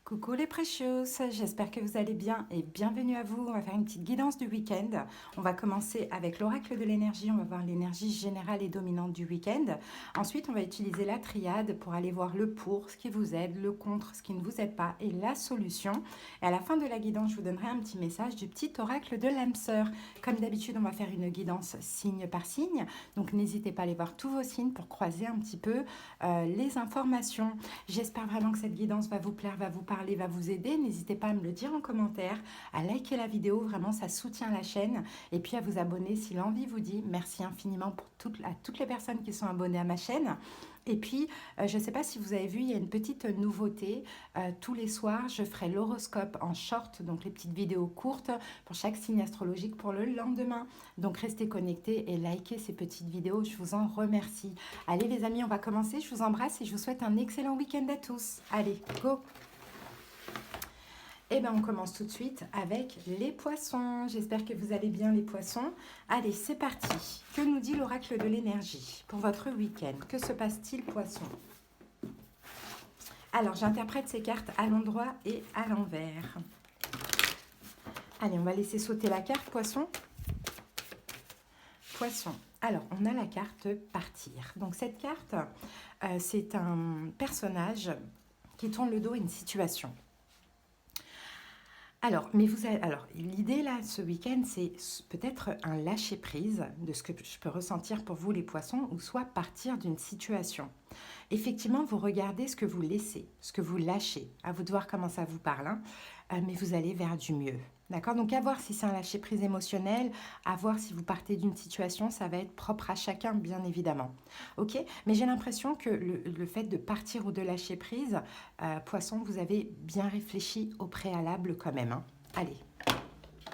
Coucou les precious, j'espère que vous allez bien et bienvenue à vous. On va faire une petite guidance du week-end. On va commencer avec l'oracle de l'énergie, on va voir l'énergie générale et dominante du week-end. Ensuite, on va utiliser la triade pour aller voir le pour, ce qui vous aide, le contre, ce qui ne vous aide pas et la solution. Et à la fin de la guidance, je vous donnerai un petit message du petit oracle de l'âme sœur. Comme d'habitude, on va faire une guidance signe par signe. Donc n'hésitez pas à aller voir tous vos signes pour croiser un petit peu les informations. J'espère vraiment que cette guidance va vous plaire, va vous parler, va vous aider. N'hésitez pas à me le dire en commentaire, à liker la vidéo, vraiment ça soutient la chaîne. Et puis à vous abonner si l'envie vous dit. Merci infiniment pour à toutes les personnes qui sont abonnées à ma chaîne. Et puis, je ne sais pas si vous avez vu, il y a une petite nouveauté. Tous les soirs, je ferai l'horoscope en short, donc les petites vidéos courtes pour chaque signe astrologique pour le lendemain. Donc restez connectés et likez ces petites vidéos, je vous en remercie. Allez les amis, on va commencer. Je vous embrasse et je vous souhaite un excellent week-end à tous. Allez, go! Eh bien, on commence tout de suite avec les poissons. J'espère que vous allez bien les poissons. Allez, c'est parti. Que nous dit l'oracle de l'énergie pour votre week-end? Que se passe-t-il, poissons? Alors, j'interprète ces cartes à l'endroit et à l'envers. Allez, on va laisser sauter la carte, poisson. Poisson. Alors, on a la carte partir. Donc, cette carte, c'est un personnage qui tourne le dos à une situation. Alors, l'idée là, ce week-end, c'est peut-être un lâcher-prise de ce que je peux ressentir pour vous, les poissons, ou soit partir d'une situation. Effectivement, vous regardez ce que vous laissez, ce que vous lâchez. À vous de voir comment ça vous parle, hein. Mais vous allez vers du mieux. D'accord? Donc, à voir si c'est un lâcher-prise émotionnel, à voir si vous partez d'une situation, ça va être propre à chacun, bien évidemment. Ok? Mais j'ai l'impression que le fait de partir ou de lâcher prise, poisson, vous avez bien réfléchi au préalable quand même, hein. Allez,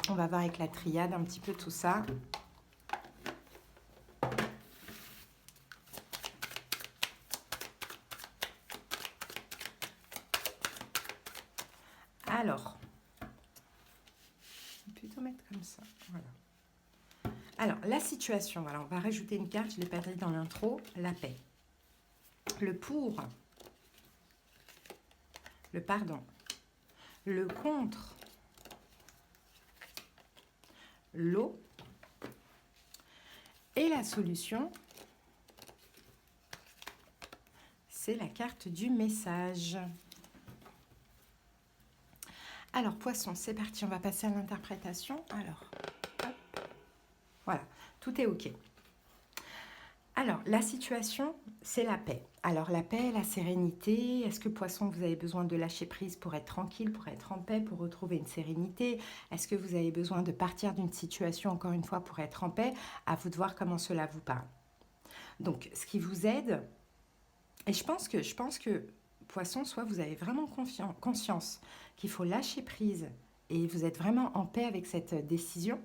on va voir avec la triade un petit peu tout ça. Alors, je vais plutôt mettre comme ça, voilà. Alors, la situation, voilà, on va rajouter une carte, je ne l'ai pas dit dans l'intro, la paix. Le pour, le pardon, le contre, l'eau et la solution, c'est la carte du message. Alors, poisson, c'est parti, on va passer à l'interprétation. Alors, hop, voilà, tout est OK. Alors, la situation, c'est la paix. Alors, la paix, la sérénité, est-ce que poisson, vous avez besoin de lâcher prise pour être tranquille, pour être en paix, pour retrouver une sérénité? Est-ce que vous avez besoin de partir d'une situation, encore une fois, pour être en paix? À vous de voir comment cela vous parle. Donc, ce qui vous aide, et je pense que poisson, soit vous avez vraiment conscience qu'il faut lâcher prise et vous êtes vraiment en paix avec cette décision,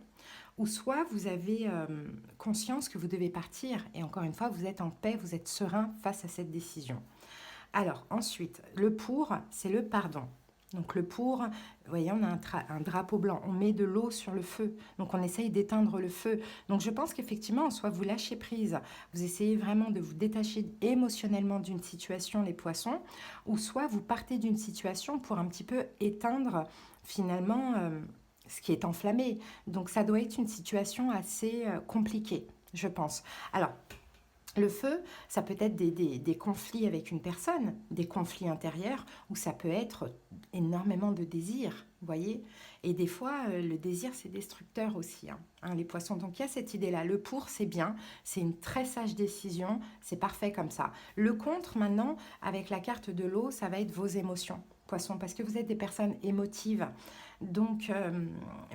ou soit vous avez conscience que vous devez partir et encore une fois, vous êtes en paix, vous êtes serein face à cette décision. Alors ensuite, le pour, c'est le pardon. Donc le pour, vous voyez, on a un drapeau blanc, on met de l'eau sur le feu, donc on essaye d'éteindre le feu. Donc je pense qu'effectivement, soit vous lâchez prise, vous essayez vraiment de vous détacher émotionnellement d'une situation, les poissons, ou soit vous partez d'une situation pour un petit peu éteindre finalement ce qui est enflammé. Donc ça doit être une situation assez compliquée, je pense. Alors, le feu, ça peut être des conflits avec une personne, des conflits intérieurs, ou ça peut être énormément de désir, vous voyez. Et des fois, le désir, c'est destructeur aussi, hein, les poissons. Donc, il y a cette idée-là. Le pour, c'est bien, c'est une très sage décision, c'est parfait comme ça. Le contre, maintenant, avec la carte de l'eau, ça va être vos émotions, poissons, parce que vous êtes des personnes émotives. Donc,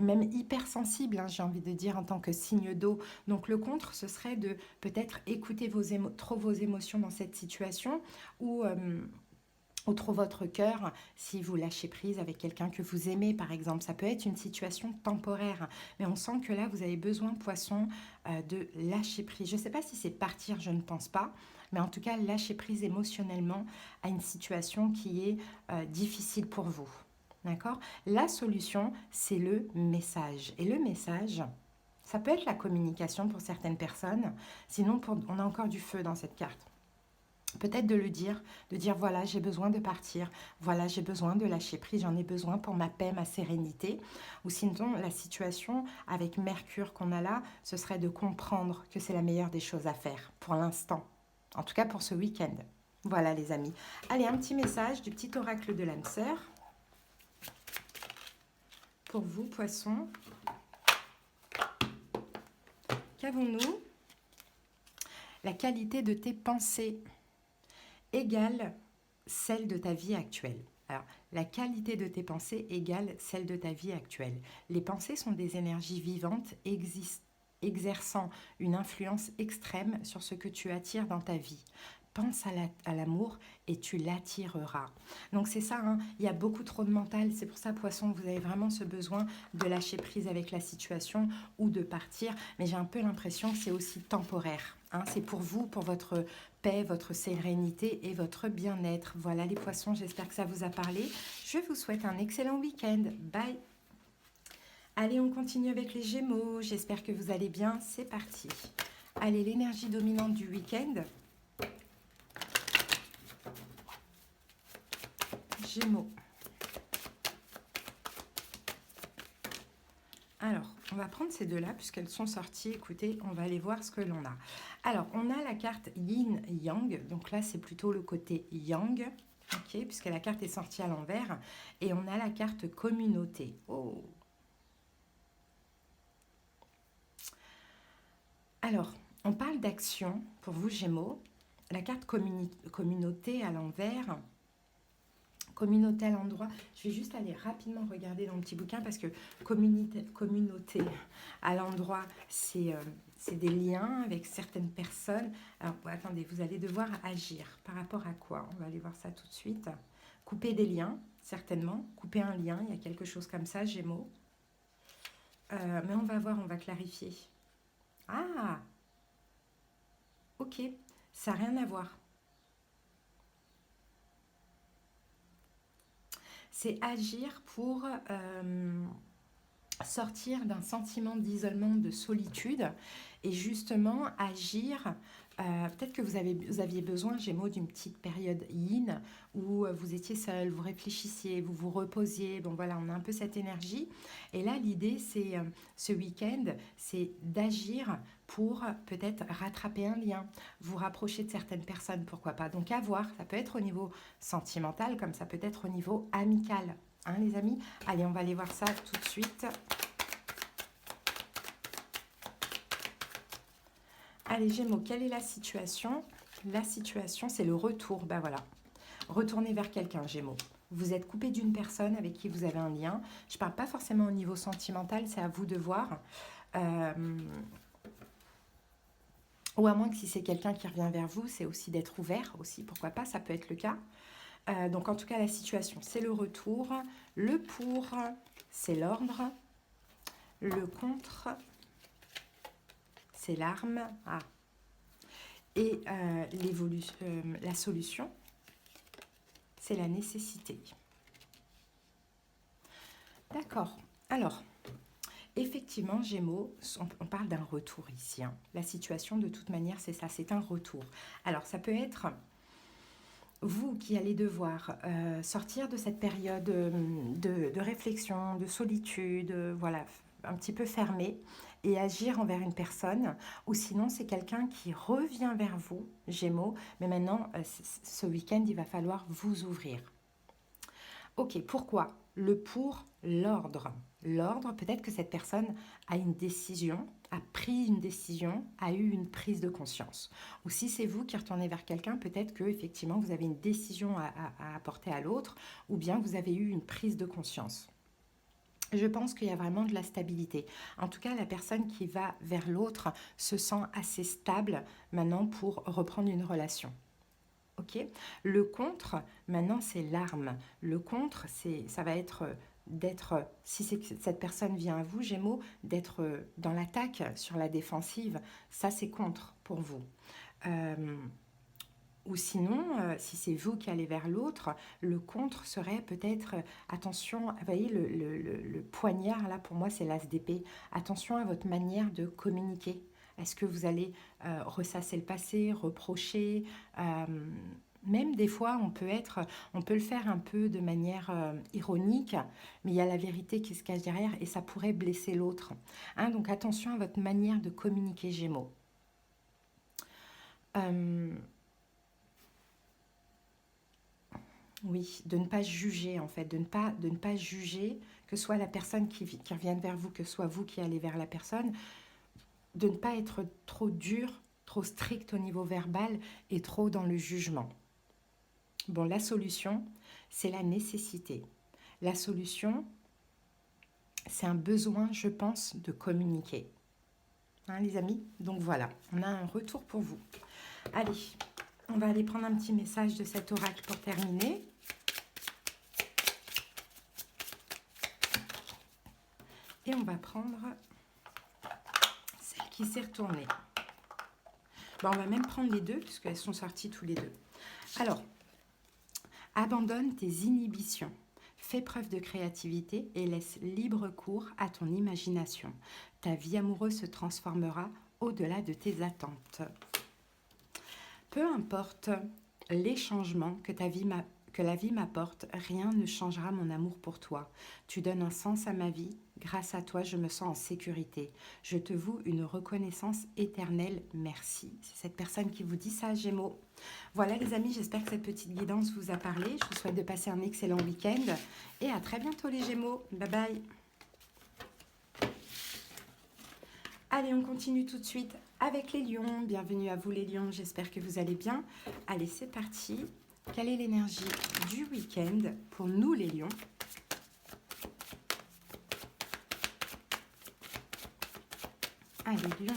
même hypersensibles, hein, j'ai envie de dire, en tant que signe d'eau. Donc, le contre, ce serait de peut-être écouter trop vos émotions dans cette situation ou trop votre cœur si vous lâchez prise avec quelqu'un que vous aimez, par exemple. Ça peut être une situation temporaire, mais on sent que là, vous avez besoin, poisson, de lâcher prise. Je ne sais pas si c'est partir, je ne pense pas, mais en tout cas, lâcher prise émotionnellement à une situation qui est difficile pour vous. D'accord? La solution, c'est le message. Et le message, ça peut être la communication pour certaines personnes. Sinon, on a encore du feu dans cette carte. Peut-être de dire voilà, j'ai besoin de partir, voilà, j'ai besoin de lâcher prise, j'en ai besoin pour ma paix, ma sérénité. Ou sinon, la situation avec Mercure qu'on a là, ce serait de comprendre que c'est la meilleure des choses à faire pour l'instant, en tout cas pour ce week-end. Voilà les amis. Allez, un petit message du petit oracle de l'âme sœur. Pour vous, poissons, qu'avons-nous? La qualité de tes pensées égale celle de ta vie actuelle. Alors, la qualité de tes pensées égale celle de ta vie actuelle. Les pensées sont des énergies vivantes exerçant une influence extrême sur ce que tu attires dans ta vie. Pense à l'amour et tu l'attireras. Donc c'est ça, hein, il y a beaucoup trop de mental. C'est pour ça, poisson, vous avez vraiment ce besoin de lâcher prise avec la situation ou de partir. Mais j'ai un peu l'impression que c'est aussi temporaire. Hein, c'est pour vous, pour votre paix, votre sérénité et votre bien-être. Voilà les poissons, j'espère que ça vous a parlé. Je vous souhaite un excellent week-end. Bye. Allez, on continue avec les Gémeaux. J'espère que vous allez bien. C'est parti. Allez, l'énergie dominante du week-end. Gémeaux. Alors, on va prendre ces deux-là puisqu'elles sont sorties. Écoutez, on va aller voir ce que l'on a. Alors, on a la carte Yin-Yang. Donc là, c'est plutôt le côté Yang. Ok, puisque la carte est sortie à l'envers. Et on a la carte Communauté. Oh. Alors, on parle d'action pour vous, Gémeaux. La carte Communauté à l'envers... Communauté à l'endroit, je vais juste aller rapidement regarder dans le petit bouquin parce que communauté à l'endroit, c'est des liens avec certaines personnes. Alors, attendez, vous allez devoir agir. Par rapport à quoi? On va aller voir ça tout de suite. Couper des liens, certainement. Couper un lien, il y a quelque chose comme ça, Gémeaux. Mais on va voir, on va clarifier. Ah, ok, ça n'a rien à voir. C'est agir pour sortir d'un sentiment d'isolement, de solitude et justement agir. Peut-être que vous aviez besoin, Gémeaux, d'une petite période yin où vous étiez seul, vous réfléchissiez, vous vous reposiez. Bon voilà, on a un peu cette énergie. Et là, l'idée, c'est ce week-end, c'est d'agir pour peut-être rattraper un lien, vous rapprocher de certaines personnes, pourquoi pas. Donc à voir, ça peut être au niveau sentimental comme ça peut être au niveau amical. Hein, les amis? Allez, on va aller voir ça tout de suite. Allez, Gémeaux, quelle est la situation? La situation, c'est le retour. Ben voilà, retourner vers quelqu'un, Gémeaux. Vous êtes coupé d'une personne avec qui vous avez un lien. Je ne parle pas forcément au niveau sentimental, c'est à vous de voir. Ou à moins que si c'est quelqu'un qui revient vers vous, c'est aussi d'être ouvert aussi, pourquoi pas, ça peut être le cas. Donc en tout cas, la situation, c'est le retour. Le pour, c'est l'ordre. Le contre, c'est l'arme. Ah. Et la solution, c'est la nécessité. D'accord. Alors, effectivement, Gémeaux, on parle d'un retour ici. Hein. La situation, de toute manière, c'est ça, c'est un retour. Alors, ça peut être vous qui allez devoir sortir de cette période de réflexion, de solitude, voilà, un petit peu fermée, et agir envers une personne, ou sinon c'est quelqu'un qui revient vers vous, Gémeaux, mais maintenant, ce week-end, il va falloir vous ouvrir. Ok, pourquoi? Le pour, l'ordre. L'ordre, peut-être que cette personne a une décision, a pris une décision, a eu une prise de conscience. Ou si c'est vous qui retournez vers quelqu'un, peut-être que effectivement vous avez une décision à apporter à l'autre, ou bien vous avez eu une prise de conscience. Je pense qu'il y a vraiment de la stabilité. En tout cas, la personne qui va vers l'autre se sent assez stable maintenant pour reprendre une relation. Okay. Le contre, maintenant, c'est l'arme. Le contre, ça va être d'être, si cette personne vient à vous, Gémeaux, d'être dans l'attaque, sur la défensive. Ça, c'est contre pour vous. Ou sinon, si c'est vous qui allez vers l'autre, le contre serait peut-être, attention, vous voyez, le poignard, là, pour moi, c'est l'as d'épée. Attention à votre manière de communiquer. Est-ce que vous allez ressasser le passé, reprocher même des fois, on peut le faire un peu de manière ironique, mais il y a la vérité qui se cache derrière et ça pourrait blesser l'autre. Hein, donc attention à votre manière de communiquer, Gémeaux. Oui, de ne pas juger en fait, de ne pas juger, que ce soit la personne qui revienne vers vous, que ce soit vous qui allez vers la personne, de ne pas être trop dur, trop strict au niveau verbal et trop dans le jugement. Bon, la solution, c'est la nécessité. La solution, c'est un besoin, je pense, de communiquer. Hein, les amis? Donc voilà, on a un retour pour vous. Allez, on va aller prendre un petit message de cet oracle pour terminer. Et on va prendre celle qui s'est retournée. Bon, on va même prendre les deux, puisqu'elles sont sorties tous les deux. Alors, abandonne tes inhibitions. Fais preuve de créativité et laisse libre cours à ton imagination. Ta vie amoureuse se transformera au-delà de tes attentes. Peu importe les changements que la vie m'apporte, rien ne changera mon amour pour toi. Tu donnes un sens à ma vie. Grâce à toi, je me sens en sécurité. Je te voue une reconnaissance éternelle. Merci. C'est cette personne qui vous dit ça, Gémeaux. Voilà les amis, j'espère que cette petite guidance vous a parlé. Je vous souhaite de passer un excellent week-end et à très bientôt les Gémeaux. Bye bye. Allez, on continue tout de suite avec les lions. Bienvenue à vous les lions, j'espère que vous allez bien. Allez, c'est parti. Quelle est l'énergie du week-end pour nous les lions? Allez, lions.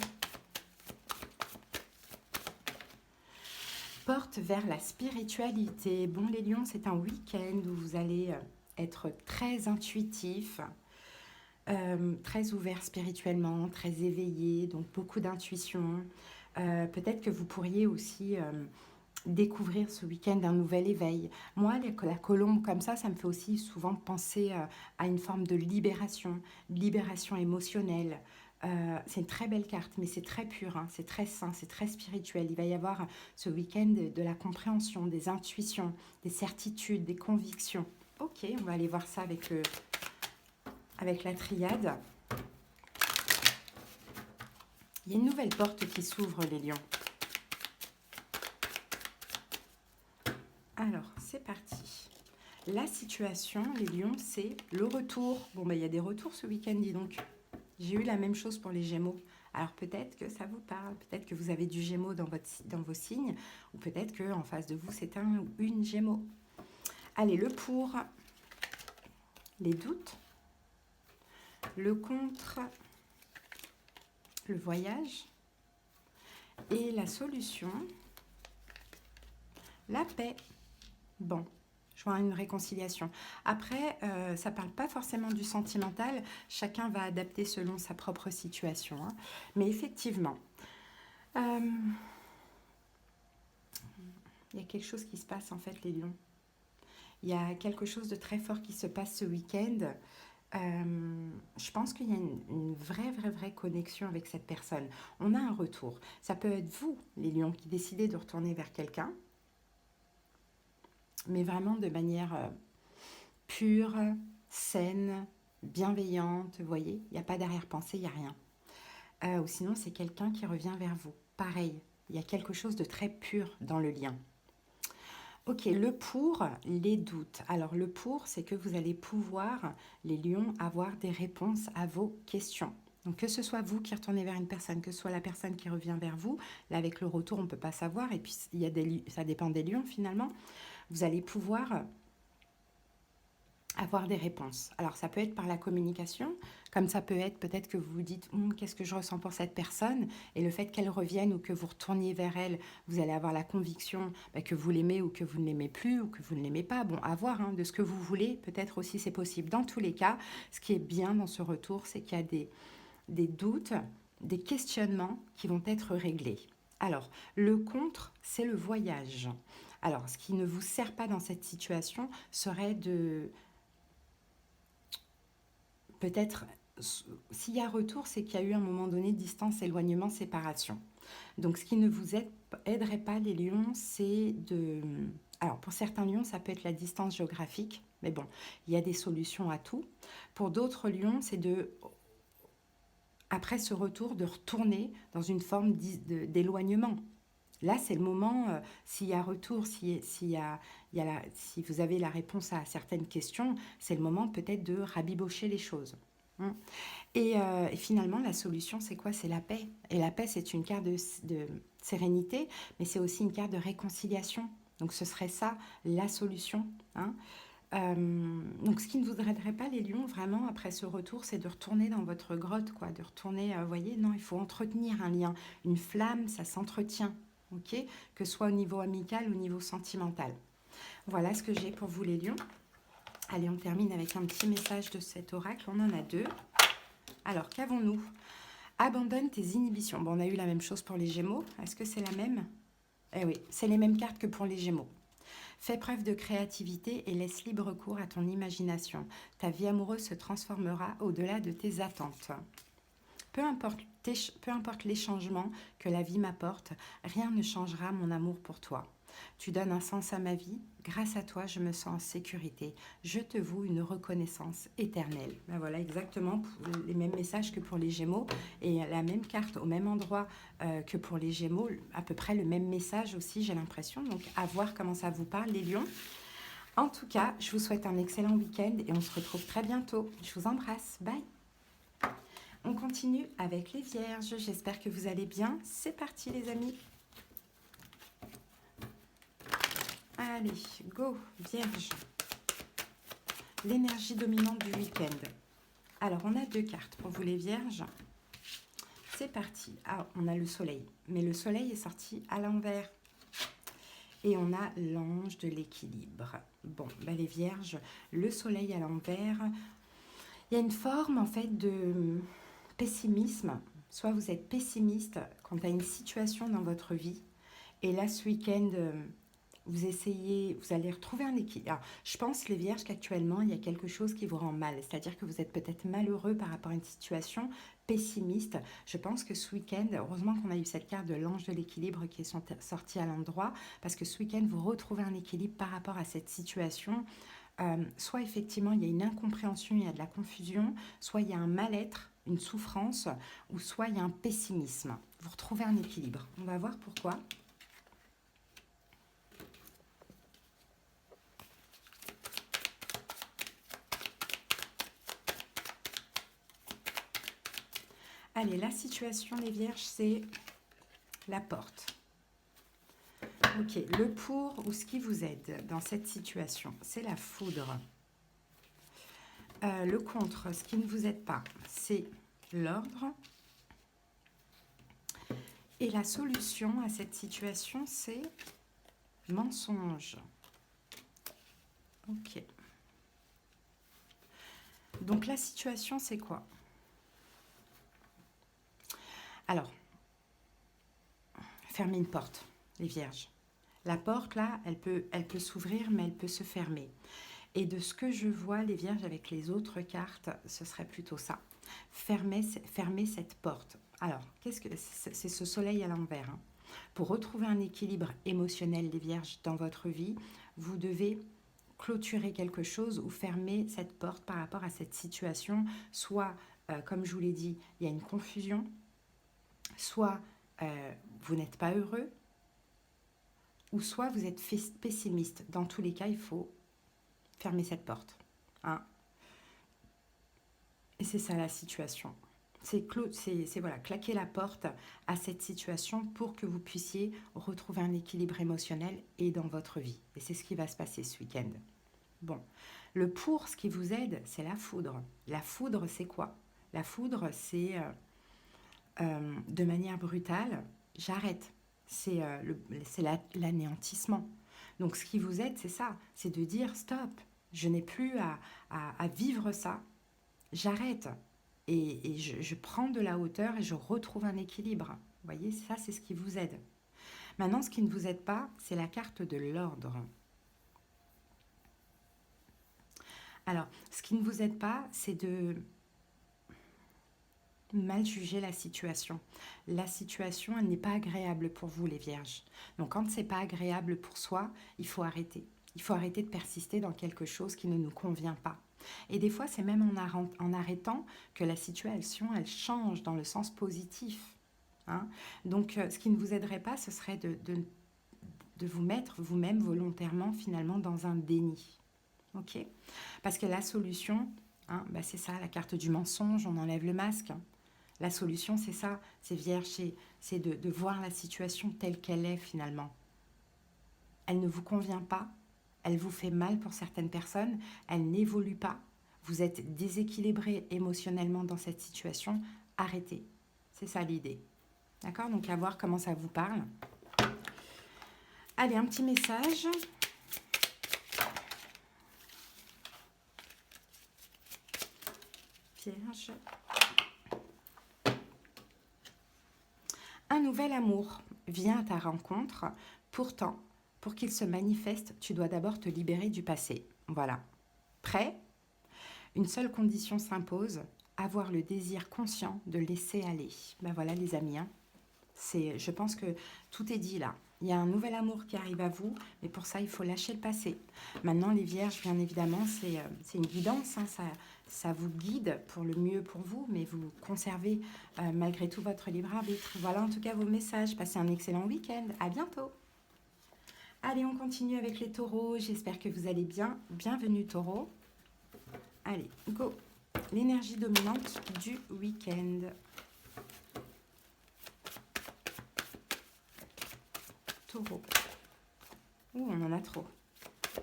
Porte vers la spiritualité. Bon, les lions, c'est un week-end où vous allez être très intuitif, très ouvert spirituellement, très éveillé, donc beaucoup d'intuition. Peut-être que vous pourriez aussi découvrir ce week-end un nouvel éveil. Moi, la colombe comme ça me fait aussi souvent penser à une forme de libération émotionnelle. C'est une très belle carte, mais c'est très pur, hein, c'est très sain, c'est très spirituel. Il va y avoir ce week-end de la compréhension, des intuitions, des certitudes, des convictions. Ok, on va aller voir ça avec la triade. Il y a une nouvelle porte qui s'ouvre, les lions. Alors, c'est parti. La situation, les lions, c'est le retour. Bon, il y a des retours ce week-end, dis donc. J'ai eu la même chose pour les Gémeaux. Alors peut-être que ça vous parle, peut-être que vous avez du Gémeaux dans vos signes, ou peut-être qu'en face de vous, c'est un ou une Gémeaux. Allez, le pour, les doutes, le contre, le voyage, et la solution, la paix. Bon. Je vois une réconciliation. Après, ça ne parle pas forcément du sentimental. Chacun va adapter selon sa propre situation. Hein. Mais effectivement, il y a quelque chose qui se passe en fait, les lions. Il y a quelque chose de très fort qui se passe ce week-end. Je pense qu'il y a une vraie connexion avec cette personne. On a un retour. Ça peut être vous, les lions, qui décidez de retourner vers quelqu'un. Mais vraiment de manière pure, saine, bienveillante, vous voyez, il n'y a pas d'arrière-pensée, il n'y a rien. Ou sinon, c'est quelqu'un qui revient vers vous. Pareil, il y a quelque chose de très pur dans le lien. Ok, le pour, les doutes. Alors, le pour, c'est que vous allez pouvoir, les lions, avoir des réponses à vos questions. Donc, que ce soit vous qui retournez vers une personne, que ce soit la personne qui revient vers vous, là, avec le retour, on ne peut pas savoir, et puis ça dépend des lions, finalement. Vous allez pouvoir avoir des réponses. Alors, ça peut être par la communication, comme ça peut être peut-être que vous vous dites qu'est-ce que je ressens pour cette personne, et le fait qu'elle revienne ou que vous retourniez vers elle, vous allez avoir la conviction que vous l'aimez ou que vous ne l'aimez plus ou que vous ne l'aimez pas. Bon, à voir, de ce que vous voulez, peut-être aussi c'est possible. Dans tous les cas, ce qui est bien dans ce retour, c'est qu'il y a des doutes, des questionnements qui vont être réglés. Alors, le contre, c'est le voyage. Alors, ce qui ne vous sert pas dans cette situation serait de peut-être s'il y a retour, c'est qu'il y a eu un moment donné distance, éloignement, séparation. Donc, ce qui ne vous aiderait pas, les lions, c'est de... Alors, pour certains lions, ça peut être la distance géographique, mais bon, il y a des solutions à tout. Pour d'autres lions, c'est de, après ce retour, de retourner dans une forme d'éloignement. Là, c'est le moment, s'il y a retour, si vous avez la réponse à certaines questions, c'est le moment peut-être de rabibocher les choses. Hein. Et finalement, la solution, c'est quoi? C'est la paix. Et la paix, c'est une carte de sérénité, mais c'est aussi une carte de réconciliation. Donc, ce serait ça, la solution. Hein. Donc, ce qui ne vous aiderait pas, les lions, vraiment, après ce retour, c'est de retourner dans votre grotte, quoi. De retourner, vous voyez, non, il faut entretenir un lien. Une flamme, ça s'entretient, ok? Que ce soit au niveau amical ou au niveau sentimental. Voilà ce que j'ai pour vous, les lions. Allez, on termine avec un petit message de cet oracle. On en a deux. Alors, qu'avons-nous? Abandonne tes inhibitions. Bon, on a eu la même chose pour les Gémeaux. Est-ce que c'est la même? Eh oui, c'est les mêmes cartes que pour les Gémeaux. Fais preuve de créativité et laisse libre cours à ton imagination. Ta vie amoureuse se transformera au-delà de tes attentes. Peu importe les changements que la vie m'apporte, rien ne changera mon amour pour toi. Tu donnes un sens à ma vie. Grâce à toi, je me sens en sécurité. Je te voue une reconnaissance éternelle. Ben voilà, exactement les mêmes messages que pour les Gémeaux. Et la même carte au même endroit que pour les Gémeaux. À peu près le même message aussi, j'ai l'impression. Donc, à voir comment ça vous parle, les lions. En tout cas, je vous souhaite un excellent week-end et on se retrouve très bientôt. Je vous embrasse. Bye. On continue avec les vierges. J'espère que vous allez bien. C'est parti, les amis. Allez, go, vierge. L'énergie dominante du week-end. Alors, on a deux cartes pour vous, les vierges. C'est parti. Ah, on a le soleil. Mais le soleil est sorti à l'envers. Et on a l'ange de l'équilibre. Bon, ben les vierges, le soleil à l'envers. Il y a une forme, en fait, de pessimisme. Soit vous êtes pessimiste quant à une situation dans votre vie. Et là, ce week-end, vous allez retrouver un équilibre. Alors, je pense, les vierges, qu'actuellement, il y a quelque chose qui vous rend mal. C'est-à-dire que vous êtes peut-être malheureux par rapport à une situation pessimiste. Je pense que ce week-end, heureusement qu'on a eu cette carte de l'ange de l'équilibre qui est sortie à l'endroit, parce que ce week-end, vous retrouvez un équilibre par rapport à cette situation. Soit effectivement, il y a une incompréhension, il y a de la confusion, soit il y a un mal-être, une souffrance, ou soit il y a un pessimisme. Vous retrouvez un équilibre. On va voir pourquoi. Allez, la situation, les vierges, c'est la porte. Ok, le pour ou ce qui vous aide dans cette situation, c'est la foudre. Le contre, ce qui ne vous aide pas, c'est l'ordre. Et la solution à cette situation, c'est mensonge. Ok. Donc la situation, c'est quoi? Alors, fermer une porte, les vierges. La porte, là, elle peut s'ouvrir, mais elle peut se fermer. Et de ce que je vois, les vierges, avec les autres cartes, ce serait plutôt ça. Fermer cette porte. Alors, qu'est-ce que c'est? Ce soleil à l'envers. Hein. Pour retrouver un équilibre émotionnel, les vierges, dans votre vie, vous devez clôturer quelque chose ou fermer cette porte par rapport à cette situation. Soit, comme je vous l'ai dit, il y a une confusion. Soit, vous n'êtes pas heureux. Ou soit, vous êtes pessimiste. Dans tous les cas, il faut fermer cette porte. Hein. Et c'est ça la situation. C'est voilà, claquer la porte à cette situation pour que vous puissiez retrouver un équilibre émotionnel et dans votre vie. Et c'est ce qui va se passer ce week-end. Bon, le pour, ce qui vous aide, c'est la foudre. La foudre, c'est quoi? La foudre, c'est de manière brutale, j'arrête. C'est l'anéantissement. Donc, ce qui vous aide, c'est ça. C'est de dire stop. Je n'ai plus à vivre ça. J'arrête. Et je prends de la hauteur et je retrouve un équilibre. Vous voyez, ça, c'est ce qui vous aide. Maintenant, ce qui ne vous aide pas, c'est la carte de l'ordre. Alors, ce qui ne vous aide pas, c'est de mal juger la situation. La situation, elle n'est pas agréable pour vous, les vierges. Donc quand c'est pas agréable pour soi, il faut arrêter. Il faut arrêter de persister dans quelque chose qui ne nous convient pas. Et des fois, c'est même en arrêtant que la situation, elle change dans le sens positif. Hein. Donc, ce qui ne vous aiderait pas, ce serait de vous mettre vous-même volontairement, finalement, dans un déni. Ok ? Parce que la solution, hein, bah c'est ça, la carte du mensonge, on enlève le masque. Hein. La solution, c'est ça, c'est vierge, c'est de voir la situation telle qu'elle est, finalement. Elle ne vous convient pas, elle vous fait mal pour certaines personnes, elle n'évolue pas, vous êtes déséquilibré émotionnellement dans cette situation, arrêtez. C'est ça l'idée. D'accord? Donc à voir comment ça vous parle. Allez, un petit message. Vierge. Un nouvel amour vient à ta rencontre. Pourtant, pour qu'il se manifeste, tu dois d'abord te libérer du passé. Voilà. Prêt? Une seule condition s'impose, avoir le désir conscient de laisser aller. Ben voilà les amis, hein. Je pense que tout est dit là. Il y a un nouvel amour qui arrive à vous, mais pour ça, il faut lâcher le passé. Maintenant, les vierges, bien évidemment, c'est une guidance. Hein, ça vous guide pour le mieux pour vous, mais vous conservez malgré tout votre libre arbitre. Voilà en tout cas vos messages. Passez un excellent week-end. À bientôt. Allez, on continue avec les taureaux. J'espère que vous allez bien. Bienvenue taureau. Allez, go. L'énergie dominante du week-end. Taureau. Ouh, on en a trop.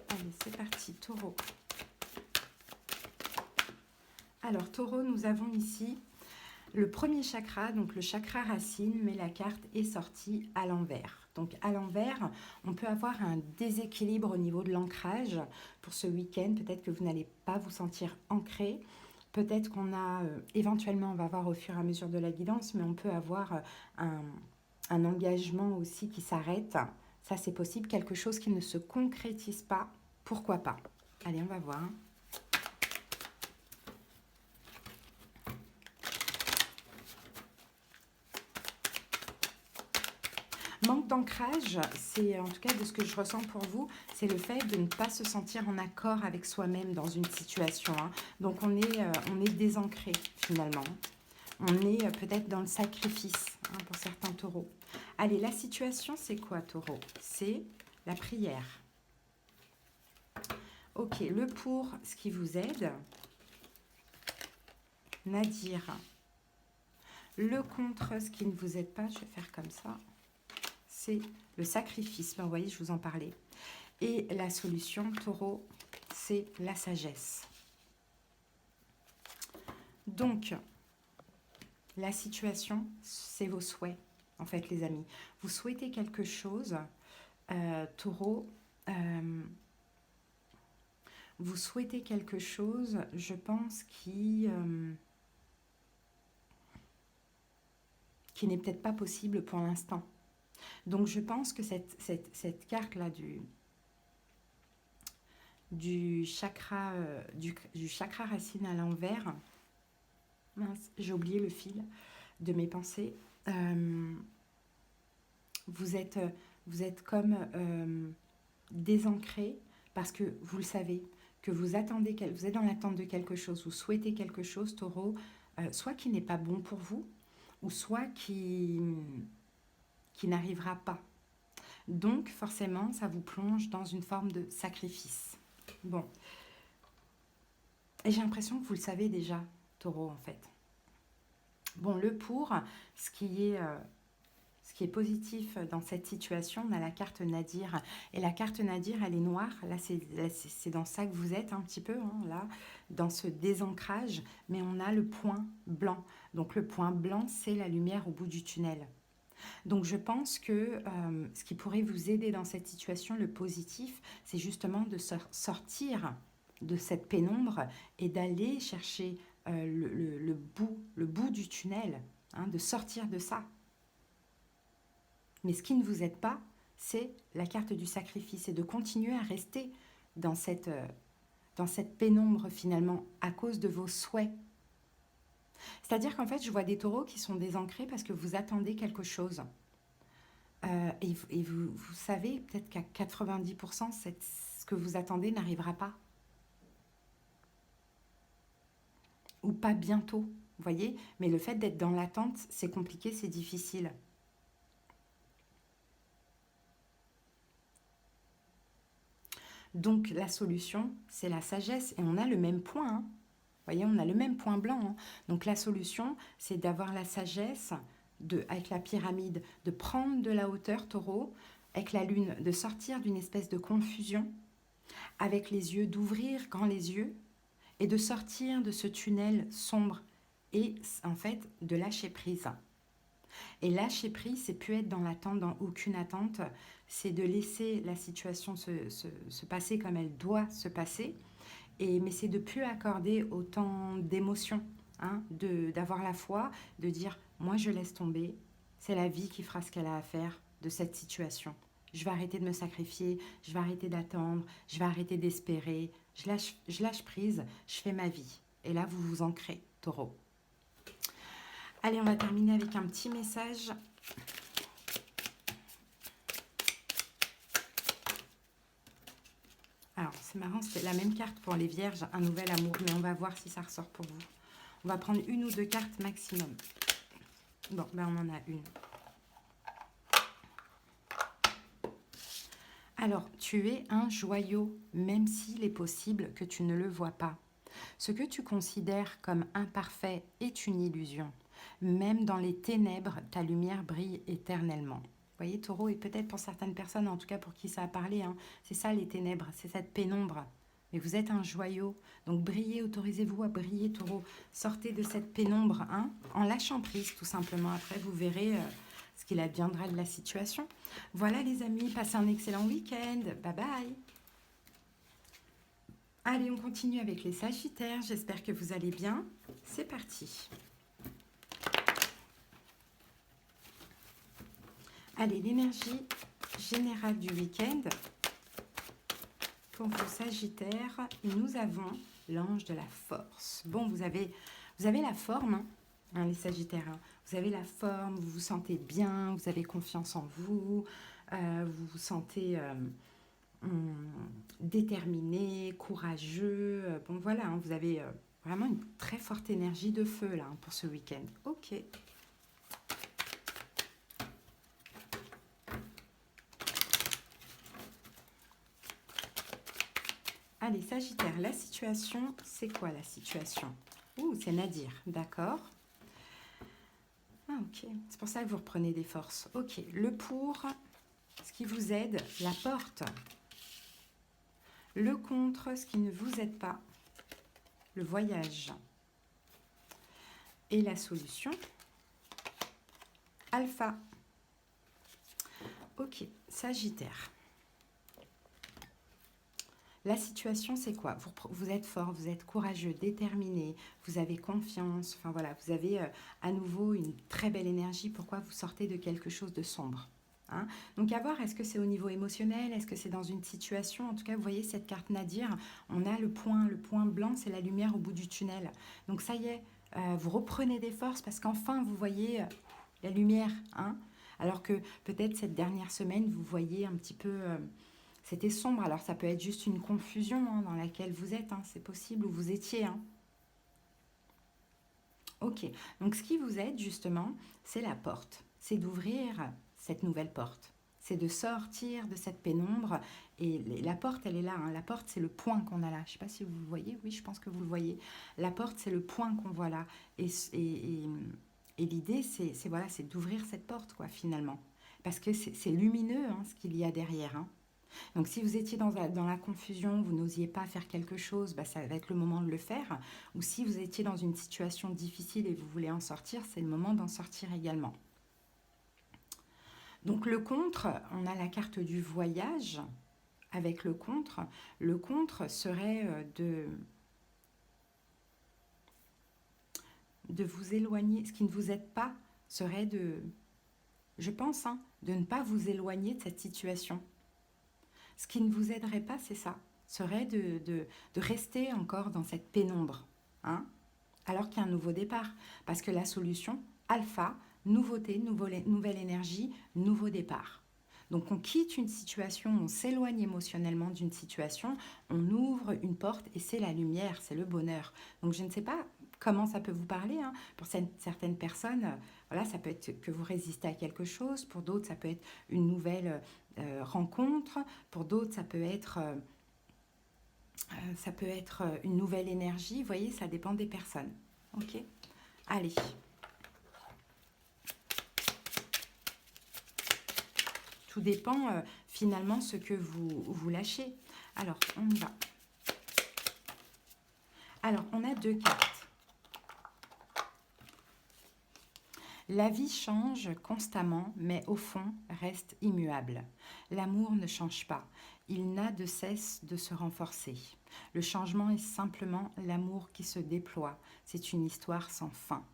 Allez, c'est parti, taureau. Alors, taureau, nous avons ici le premier chakra, donc le chakra racine, mais la carte est sortie à l'envers. Donc, à l'envers, on peut avoir un déséquilibre au niveau de l'ancrage pour ce week-end. Peut-être que vous n'allez pas vous sentir ancré. Peut-être qu'on a, éventuellement, on va voir au fur et à mesure de la guidance, mais on peut avoir un engagement aussi qui s'arrête. Ça, c'est possible. Quelque chose qui ne se concrétise pas. Pourquoi pas? Allez, on va voir. Manque d'ancrage, c'est en tout cas de ce que je ressens pour vous, c'est le fait de ne pas se sentir en accord avec soi-même dans une situation. Hein. Donc on est désancré finalement. On est peut-être dans le sacrifice hein, pour certains taureaux. Allez, la situation, c'est quoi, taureau? C'est la prière. Ok, le pour, ce qui vous aide. Nadir. Le contre, ce qui ne vous aide pas, je vais faire comme ça. C'est le sacrifice. Ben, vous voyez, je vous en parlais. Et la solution, taureau, c'est la sagesse. Donc, la situation, c'est vos souhaits, en fait, les amis. Vous souhaitez quelque chose, taureau, vous souhaitez quelque chose, je pense, qui n'est peut-être pas possible pour l'instant. Donc, je pense que cette carte-là du chakra racine à l'envers, mince, j'ai oublié le fil de mes pensées. Vous êtes comme désancré parce que vous le savez, que vous attendez, vous êtes dans l'attente de quelque chose, vous souhaitez quelque chose, taureau, soit qui n'est pas bon pour vous, ou soit qui n'arrivera pas. Donc, forcément, ça vous plonge dans une forme de sacrifice. Bon. Et j'ai l'impression que vous le savez déjà, taureau, en fait. Bon, le pour, ce qui est positif dans cette situation, on a la carte Nadir. Et la carte Nadir, elle est noire. Là, c'est dans ça que vous êtes un petit peu, hein, là, dans ce désancrage. Mais on a le point blanc. Donc, le point blanc, c'est la lumière au bout du tunnel. Donc, je pense que ce qui pourrait vous aider dans cette situation, le positif, c'est justement de sortir de cette pénombre et d'aller chercher le bout du tunnel, hein, de sortir de ça. Mais ce qui ne vous aide pas, c'est la carte du sacrifice et de continuer à rester dans cette pénombre finalement à cause de vos souhaits. C'est-à-dire qu'en fait, je vois des taureaux qui sont désancrés parce que vous attendez quelque chose. Et vous savez peut-être qu'à 90%, ce que vous attendez n'arrivera pas. Ou pas bientôt, vous voyez. Mais le fait d'être dans l'attente, c'est compliqué, c'est difficile. Donc la solution, c'est la sagesse. Et on a le même point, hein. Vous voyez, on a le même point blanc, hein. Donc la solution, c'est d'avoir la sagesse, avec la pyramide, de prendre de la hauteur, taureau, avec la lune, de sortir d'une espèce de confusion, avec les yeux, d'ouvrir grand les yeux, et de sortir de ce tunnel sombre, et en fait, de lâcher prise. Et lâcher prise, c'est plus être dans l'attente, dans aucune attente, c'est de laisser la situation se passer comme elle doit se passer, mais c'est de plus accorder autant d'émotions, hein, d'avoir la foi, de dire moi je laisse tomber, c'est la vie qui fera ce qu'elle a à faire de cette situation. Je vais arrêter de me sacrifier, je vais arrêter d'attendre, je vais arrêter d'espérer, je lâche prise, je fais ma vie. Et là, vous vous ancrez, taureau. Allez, on va terminer avec un petit message. Alors, c'est marrant, c'est la même carte pour les vierges, un nouvel amour, mais on va voir si ça ressort pour vous. On va prendre une ou deux cartes maximum. Bon, ben on en a une. Alors, tu es un joyau, même s'il est possible que tu ne le vois pas. Ce que tu considères comme imparfait est une illusion. Même dans les ténèbres, ta lumière brille éternellement. Vous voyez, taureau, et peut-être pour certaines personnes, en tout cas pour qui ça a parlé, hein, c'est ça les ténèbres, c'est cette pénombre. Mais vous êtes un joyau, donc brillez, autorisez-vous à briller, taureau. Sortez de cette pénombre, hein, en lâchant prise, tout simplement. Après, vous verrez ce qu'il adviendra de la situation. Voilà les amis, passez un excellent week-end. Bye bye. Allez, on continue avec les Sagittaires. J'espère que vous allez bien. C'est parti. Allez, l'énergie générale du week-end pour vos Sagittaires. Et nous avons l'ange de la force. Bon, vous avez la forme, hein, les Sagittaires. Hein. Vous avez la forme, vous vous sentez bien, vous avez confiance en vous, vous vous sentez déterminé, courageux. Bon, voilà, hein, vous avez vraiment une très forte énergie de feu là, hein, pour ce week-end. Ok. Allez, Sagittaire, la situation, c'est quoi la situation? Ouh, c'est Nadir, d'accord. Ah, ok, c'est pour ça que vous reprenez des forces. Ok, le pour, ce qui vous aide, la porte. Le contre, ce qui ne vous aide pas, le voyage. Et la solution, Alpha. Ok, Sagittaire. La situation, c'est quoi? Vous êtes fort, vous êtes courageux, déterminé, vous avez confiance. Enfin voilà, vous avez à nouveau une très belle énergie. Pourquoi vous sortez de quelque chose de sombre, hein? Donc à voir, est-ce que c'est au niveau émotionnel? Est-ce que c'est dans une situation? En tout cas, vous voyez cette carte Nadir, on a le point blanc, c'est la lumière au bout du tunnel. Donc ça y est, vous reprenez des forces parce qu'enfin, vous voyez la lumière, hein? Alors que peut-être cette dernière semaine, vous voyez un petit peu... c'était sombre, alors ça peut être juste une confusion, hein, dans laquelle vous êtes, hein, c'est possible, où vous étiez. Hein. Ok, donc ce qui vous aide justement, c'est la porte. C'est d'ouvrir cette nouvelle porte. C'est de sortir de cette pénombre. Et la porte, elle est là. Hein. La porte, c'est le point qu'on a là. Je ne sais pas si vous le voyez. Oui, je pense que vous le voyez. La porte, c'est le point qu'on voit là. Et l'idée, c'est voilà, c'est d'ouvrir cette porte, quoi, finalement. Parce que c'est lumineux, hein, ce qu'il y a derrière. Hein. Donc si vous étiez dans la confusion, vous n'osiez pas faire quelque chose, bah, ça va être le moment de le faire. Ou si vous étiez dans une situation difficile et vous voulez en sortir, c'est le moment d'en sortir également. Donc le contre, on a la carte du voyage avec le contre. Le contre serait de vous éloigner. Ce qui ne vous aide pas serait je pense, hein, de ne pas vous éloigner de cette situation. Ce qui ne vous aiderait pas, c'est ça, serait de rester encore dans cette pénombre, hein, alors qu'il y a un nouveau départ. Parce que la solution, alpha, nouveauté, nouvelle énergie, nouveau départ. Donc on quitte une situation, on s'éloigne émotionnellement d'une situation, on ouvre une porte et c'est la lumière, c'est le bonheur. Donc je ne sais pas comment ça peut vous parler. Hein. Pour certaines personnes, voilà, ça peut être que vous résistez à quelque chose. Pour d'autres, ça peut être une nouvelle rencontre. Pour d'autres, ça peut être une nouvelle énergie. Vous voyez, ça dépend des personnes. Ok ? Allez. Tout dépend finalement ce que vous lâchez. Alors, on y va. Alors, on a 2 cartes. La vie change constamment, mais au fond, reste immuable. L'amour ne change pas. Il n'a de cesse de se renforcer. Le changement est simplement l'amour qui se déploie. C'est une histoire sans fin.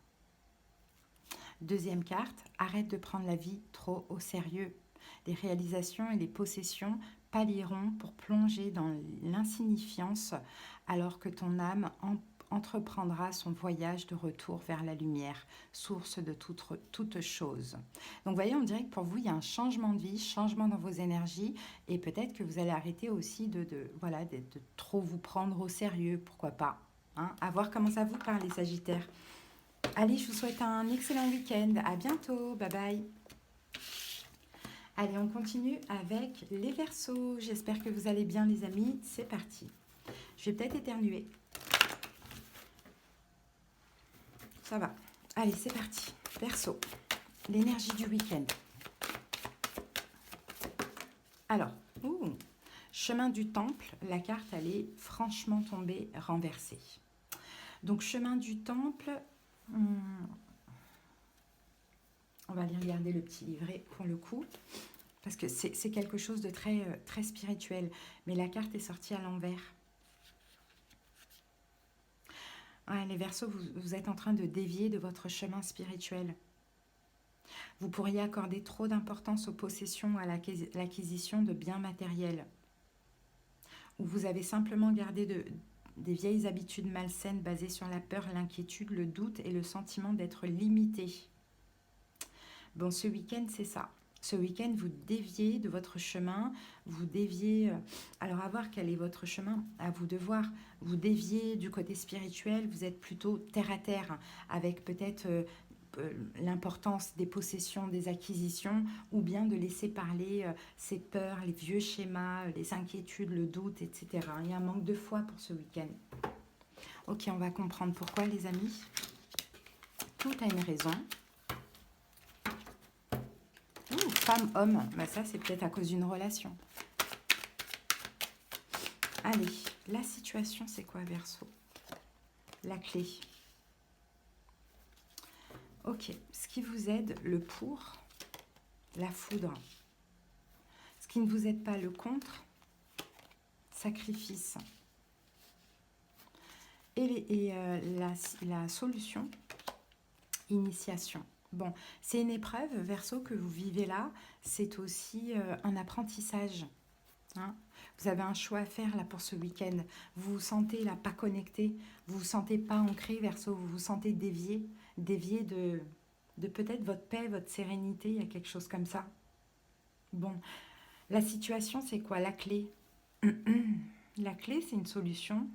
Deuxième carte, arrête de prendre la vie trop au sérieux. Les réalisations et les possessions pallieront pour plonger dans l'insignifiance alors que ton âme entreprendra son voyage de retour vers la lumière, source de toute chose. Donc vous voyez, on dirait que pour vous, il y a un changement de vie, changement dans vos énergies, et peut-être que vous allez arrêter aussi de trop vous prendre au sérieux, pourquoi pas. Hein, à voir comment ça vous parle, les Sagittaires. Allez, je vous souhaite un excellent week-end. À bientôt. Bye bye. Allez, on continue avec les Verseaux. J'espère que vous allez bien, les amis. C'est parti. Je vais peut-être éternuer. Ça va. Allez, c'est parti. Verseau. L'énergie du week-end. Alors, chemin du temple. La carte, elle est franchement tombée, renversée. Donc, chemin du temple... On va aller regarder le petit livret pour le coup, parce que c'est quelque chose de très, très spirituel. Mais la carte est sortie à l'envers. Ouais, les Verseaux, vous êtes en train de dévier de votre chemin spirituel. Vous pourriez accorder trop d'importance aux possessions, à l'acquisition de biens matériels. Ou vous avez simplement gardé des vieilles habitudes malsaines basées sur la peur, l'inquiétude, le doute et le sentiment d'être limité. Bon, ce week-end, c'est ça. Ce week-end, vous déviez de votre chemin, vous déviez... Alors, à voir quel est votre chemin, à vous de voir. Vous déviez du côté spirituel, vous êtes plutôt terre à terre, avec peut-être l'importance des possessions, des acquisitions, ou bien de laisser parler ces peurs, les vieux schémas, les inquiétudes, le doute, etc. Il y a un manque de foi pour ce week-end. Ok, on va comprendre pourquoi, les amis. Tout a une raison. Femme, homme, bah ça c'est peut-être à cause d'une relation. Allez, la situation c'est quoi, Verseau? La clé. Ok, ce qui vous aide, le pour, la foudre. Ce qui ne vous aide pas, le contre, sacrifice. Et la solution, initiation. Bon, c'est une épreuve, Verseau, que vous vivez là. C'est aussi un apprentissage. Hein. Vous avez un choix à faire là pour ce week-end. Vous vous sentez là pas connecté. Vous vous sentez pas ancré, Verseau. Vous vous sentez dévié. Dévié de peut-être votre paix, votre sérénité. Il y a quelque chose comme ça. Bon, la situation, c'est quoi? La clé. La clé, c'est une solution.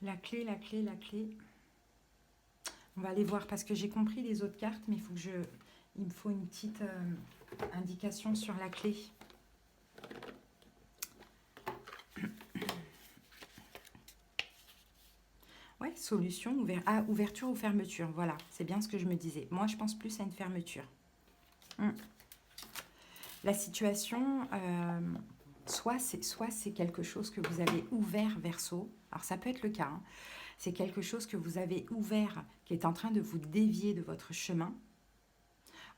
La clé. On va aller voir parce que j'ai compris les autres cartes, mais il me faut une petite indication sur la clé. Ouais, solution, ouverture ou fermeture. Voilà, c'est bien ce que je me disais. Moi, je pense plus à une fermeture. La situation, soit c'est quelque chose que vous avez ouvert, Verseau. Alors, ça peut être le cas. Hein. C'est quelque chose que vous avez ouvert, qui est en train de vous dévier de votre chemin.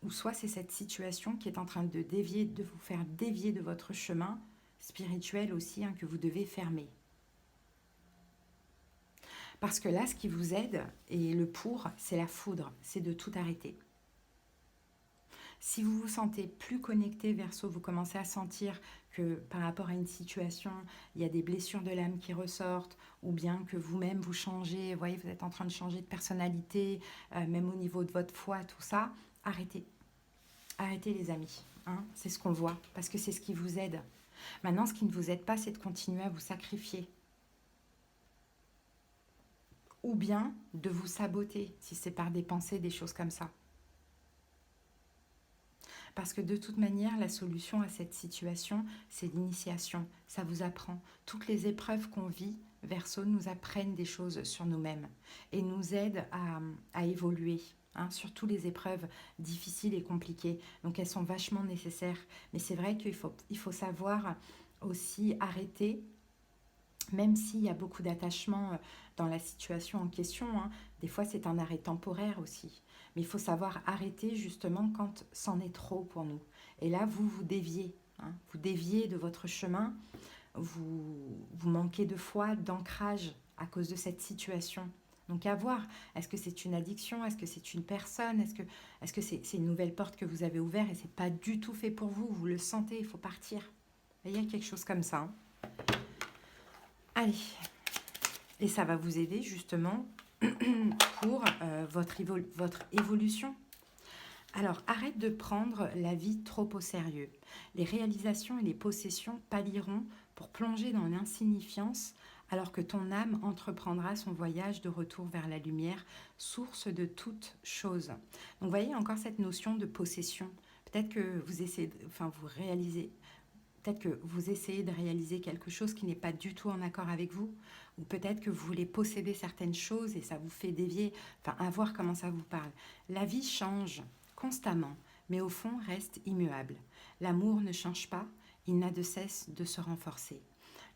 Ou soit c'est cette situation qui est en train de vous faire dévier de votre chemin spirituel aussi, hein, que vous devez fermer. Parce que là, ce qui vous aide, et le pour, c'est la foudre, c'est de tout arrêter. Si vous vous sentez plus connecté, Verseau, vous commencez à sentir que par rapport à une situation, il y a des blessures de l'âme qui ressortent, ou bien que vous-même vous changez, vous voyez, vous êtes en train de changer de personnalité, même au niveau de votre foi, tout ça, arrêtez. Arrêtez les amis, hein, c'est ce qu'on voit, parce que c'est ce qui vous aide. Maintenant, ce qui ne vous aide pas, c'est de continuer à vous sacrifier. Ou bien de vous saboter, si c'est par des pensées, des choses comme ça. Parce que de toute manière, la solution à cette situation, c'est l'initiation. Ça vous apprend. Toutes les épreuves qu'on vit, Verseau, nous apprennent des choses sur nous-mêmes et nous aident à évoluer. Hein, surtout les épreuves difficiles et compliquées. Donc elles sont vachement nécessaires. Mais c'est vrai qu'il faut savoir aussi arrêter, même s'il y a beaucoup d'attachement dans la situation en question. Hein, des fois, c'est un arrêt temporaire aussi. Mais il faut savoir arrêter justement quand c'en est trop pour nous. Et là, vous déviez. Hein, vous déviez de votre chemin. Vous manquez de foi, d'ancrage à cause de cette situation. Donc à voir, est-ce que c'est une addiction, est-ce que c'est une personne, est-ce que c'est une nouvelle porte que vous avez ouverte et c'est pas du tout fait pour vous, vous le sentez, il faut partir. Et il y a quelque chose comme ça. Hein. Allez, et ça va vous aider justement pour votre évolution. Alors, arrête de prendre la vie trop au sérieux. Les réalisations et les possessions pâliront pour plonger dans l'insignifiance alors que ton âme entreprendra son voyage de retour vers la lumière, source de toute chose. Donc, vous voyez encore cette notion de possession. Peut-être que vous essayez, vous réalisez, peut-être que vous essayez de réaliser quelque chose qui n'est pas du tout en accord avec vous, ou peut-être que vous voulez posséder certaines choses et ça vous fait dévier, à voir comment ça vous parle. La vie change constamment, mais au fond reste immuable. L'amour ne change pas, il n'a de cesse de se renforcer.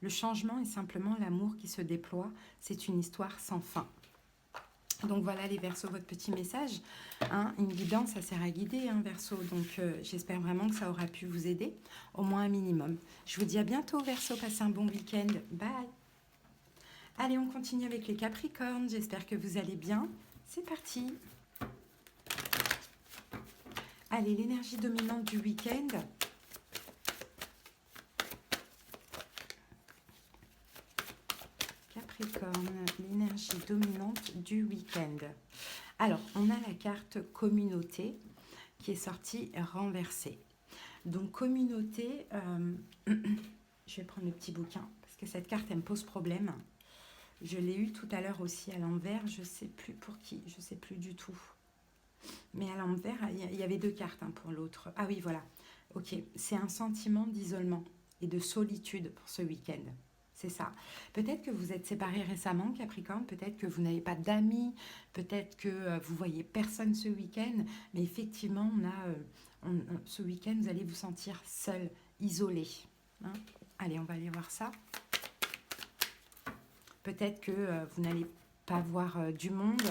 Le changement est simplement l'amour qui se déploie, c'est une histoire sans fin. Donc voilà les Verseaux, votre petit message. Hein, une guidance, ça sert à guider, hein, Verseau. Donc j'espère vraiment que ça aura pu vous aider, au moins un minimum. Je vous dis à bientôt, Verseau. Passez un bon week-end. Bye. Allez, on continue avec les Capricornes. J'espère que vous allez bien. C'est parti. Allez, l'énergie dominante du week-end. Capricorne, l'énergie dominante du week-end. Alors, on a la carte communauté qui est sortie renversée. Donc, communauté, je vais prendre le petit bouquin parce que cette carte, elle me pose problème. Je l'ai eu tout à l'heure aussi à l'envers, je ne sais plus pour qui, je ne sais plus du tout. Mais à l'envers, il y avait deux cartes hein, pour l'autre. Ah oui, voilà. Ok, c'est un sentiment d'isolement et de solitude pour ce week-end. C'est ça. Peut-être que vous êtes séparés récemment, Capricorne, peut-être que vous n'avez pas d'amis, peut-être que vous voyez personne ce week-end, mais effectivement, ce week-end, vous allez vous sentir seul, isolé. Hein. Allez, on va aller voir ça. Peut-être que vous n'allez pas voir du monde,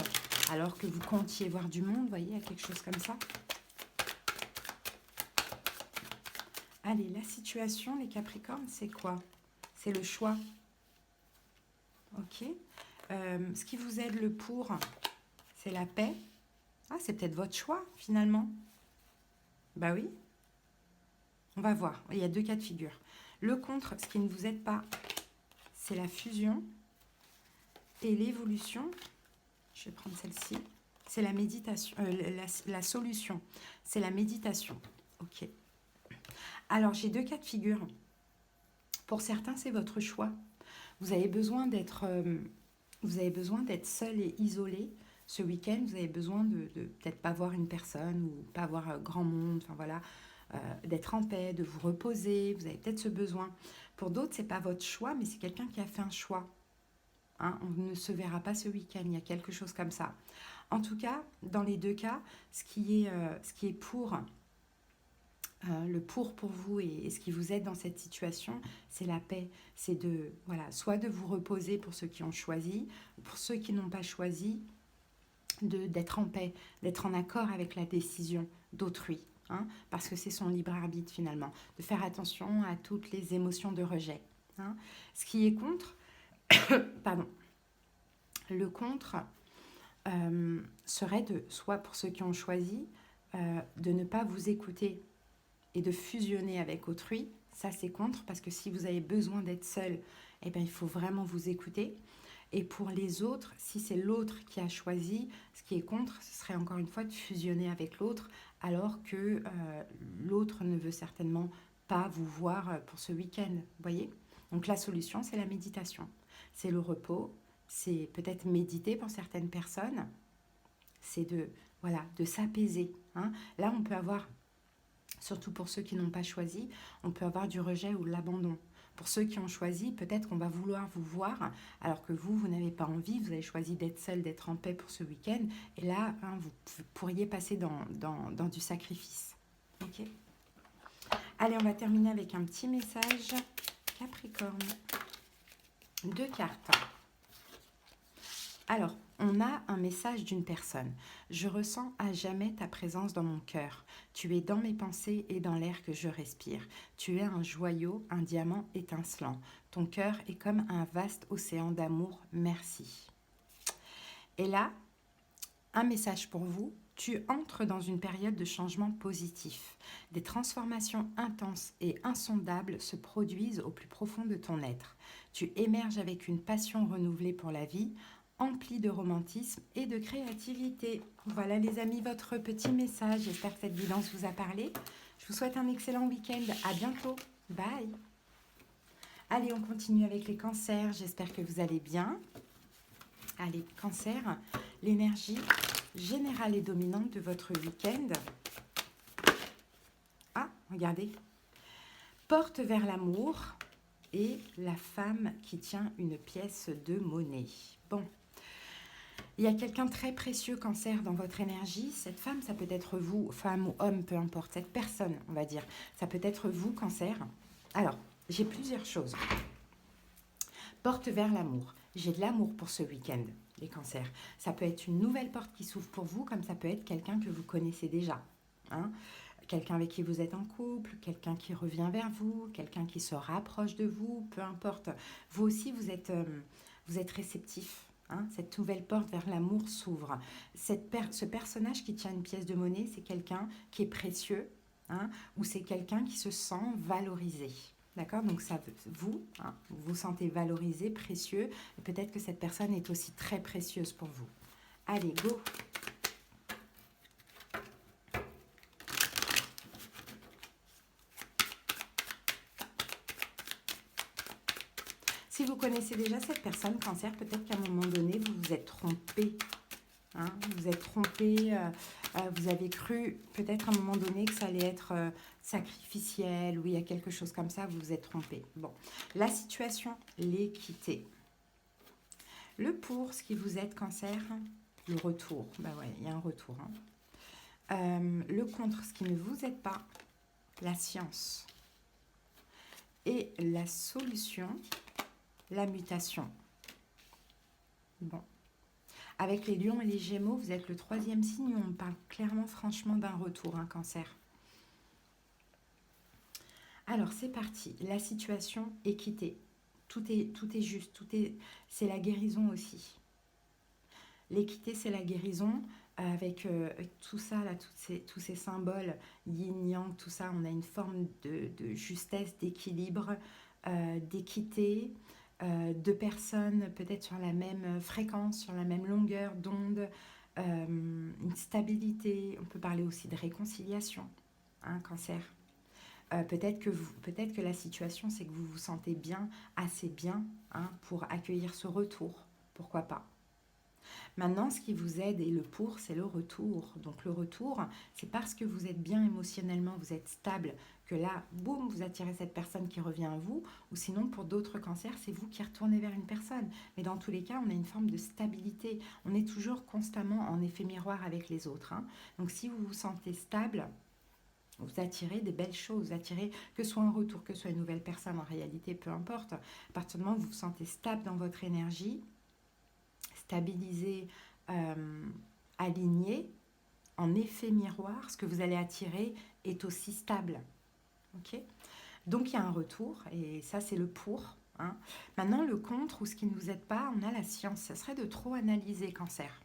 alors que vous comptiez voir du monde, vous voyez, il y a quelque chose comme ça. Allez, la situation, les Capricornes, c'est quoi? C'est le choix. Ok. Ce qui vous aide le pour, c'est la paix. Ah, c'est peut-être votre choix, finalement. Bah oui. On va voir. Il y a deux cas de figure. Le contre, ce qui ne vous aide pas, c'est la fusion. Et l'évolution, je vais prendre celle-ci, c'est la méditation. La solution, c'est la méditation. Ok. Alors, j'ai deux cas de figure. Pour certains, c'est votre choix. Vous avez besoin d'être seul et isolé ce week-end. Vous avez besoin de peut-être pas voir une personne ou pas voir grand monde. Enfin voilà, d'être en paix, de vous reposer. Vous avez peut-être ce besoin. Pour d'autres, c'est pas votre choix, mais c'est quelqu'un qui a fait un choix. Hein, on ne se verra pas ce week-end. Il y a quelque chose comme ça. En tout cas, dans les deux cas, ce qui est pour le pour vous et ce qui vous aide dans cette situation, c'est la paix. C'est de, voilà, soit de vous reposer pour ceux qui ont choisi, ou pour ceux qui n'ont pas choisi, d'être en paix, d'être en accord avec la décision d'autrui. Hein, parce que c'est son libre arbitre finalement. De faire attention à toutes les émotions de rejet. Hein. Ce qui est contre, pardon, le contre serait de, soit pour ceux qui ont choisi, de ne pas vous écouter et de fusionner avec autrui, ça c'est contre, parce que si vous avez besoin d'être seul, eh bien, il faut vraiment vous écouter. Et pour les autres, si c'est l'autre qui a choisi, ce qui est contre, ce serait encore une fois de fusionner avec l'autre, alors que l'autre ne veut certainement pas vous voir pour ce week-end. Vous voyez? Donc la solution, c'est la méditation. C'est le repos, c'est peut-être méditer pour certaines personnes, c'est de s'apaiser. Hein. Là, on peut avoir, surtout pour ceux qui n'ont pas choisi, on peut avoir du rejet ou de l'abandon. Pour ceux qui ont choisi, peut-être qu'on va vouloir vous voir, alors que vous n'avez pas envie, vous avez choisi d'être seul, d'être en paix pour ce week-end, et là, hein, vous pourriez passer dans du sacrifice. Ok ? Allez, on va terminer avec un petit message Capricorne. 2 cartes. Alors, on a un message d'une personne. Je ressens à jamais ta présence dans mon cœur. Tu es dans mes pensées et dans l'air que je respire. Tu es un joyau, un diamant étincelant. Ton cœur est comme un vaste océan d'amour. Merci. Et là, un message pour vous. Tu entres dans une période de changement positif. Des transformations intenses et insondables se produisent au plus profond de ton être. Tu émerges avec une passion renouvelée pour la vie, empli de romantisme et de créativité. Voilà les amis, votre petit message. J'espère que cette guidance vous a parlé. Je vous souhaite un excellent week-end. À bientôt. Bye. Allez, on continue avec les cancers. J'espère que vous allez bien. Allez, cancer, l'énergie générale et dominante de votre week-end. Ah, regardez. Porte vers l'amour et la femme qui tient une pièce de monnaie. Bon. Il y a quelqu'un de très précieux, cancer, dans votre énergie. Cette femme, ça peut être vous, femme ou homme, peu importe. Cette personne, on va dire. Ça peut être vous, cancer. Alors, j'ai plusieurs choses. Porte vers l'amour. J'ai de l'amour pour ce week-end, les cancers. Ça peut être une nouvelle porte qui s'ouvre pour vous, comme ça peut être quelqu'un que vous connaissez déjà. Hein, quelqu'un avec qui vous êtes en couple, quelqu'un qui revient vers vous, quelqu'un qui se rapproche de vous, peu importe. Vous aussi, vous êtes réceptif. Hein, cette nouvelle porte vers l'amour s'ouvre. Ce personnage qui tient une pièce de monnaie, c'est quelqu'un qui est précieux, hein, ou c'est quelqu'un qui se sent valorisé. D'accord? Donc ça, vous vous sentez valorisé, précieux, et peut-être que cette personne est aussi très précieuse pour vous. Allez, go! Si vous connaissez déjà cette personne, cancer, peut-être qu'à un moment donné, vous vous êtes trompé. Hein, vous êtes trompé, vous avez cru peut-être à un moment donné que ça allait être sacrificiel, ou il y a quelque chose comme ça, vous vous êtes trompé. Bon, la situation, l'équité. Le pour, ce qui vous aide, cancer, le retour. Bah ouais, il y a un retour. Hein. Le contre, ce qui ne vous aide pas, la science. Et la solution, la mutation. Bon. Avec les lions et les gémeaux, vous êtes le 3e signe. On parle clairement, franchement, d'un retour, un cancer. Alors, c'est parti. La situation, équité. Tout est juste. C'est la guérison aussi. L'équité, c'est la guérison. Avec tout ça, là, tous ces symboles, yin-yang, tout ça, on a une forme de justesse, d'équilibre, d'équité. 2 personnes peut-être sur la même fréquence, sur la même longueur d'onde, une stabilité. On peut parler aussi de réconciliation, hein, cancer. Peut-être que la situation, c'est que vous vous sentez bien, assez bien, hein, pour accueillir ce retour. Pourquoi pas? Maintenant, ce qui vous aide et le pour, c'est le retour. Donc le retour, c'est parce que vous êtes bien émotionnellement, vous êtes stable, que là, boum, vous attirez cette personne qui revient à vous. Ou sinon, pour d'autres cancers, c'est vous qui retournez vers une personne. Mais dans tous les cas, on a une forme de stabilité. On est toujours constamment en effet miroir avec les autres. Hein. Donc si vous vous sentez stable, vous attirez des belles choses, vous attirez que ce soit un retour, que ce soit une nouvelle personne, en réalité, peu importe. À partir du moment où vous vous sentez stable dans votre énergie, stabilisé, aligné, en effet miroir, ce que vous allez attirer est aussi stable. Okay, donc il y a un retour, et ça c'est le pour. Hein. Maintenant, le contre, ou ce qui ne vous aide pas, on a la science. Ça serait de trop analyser, cancer.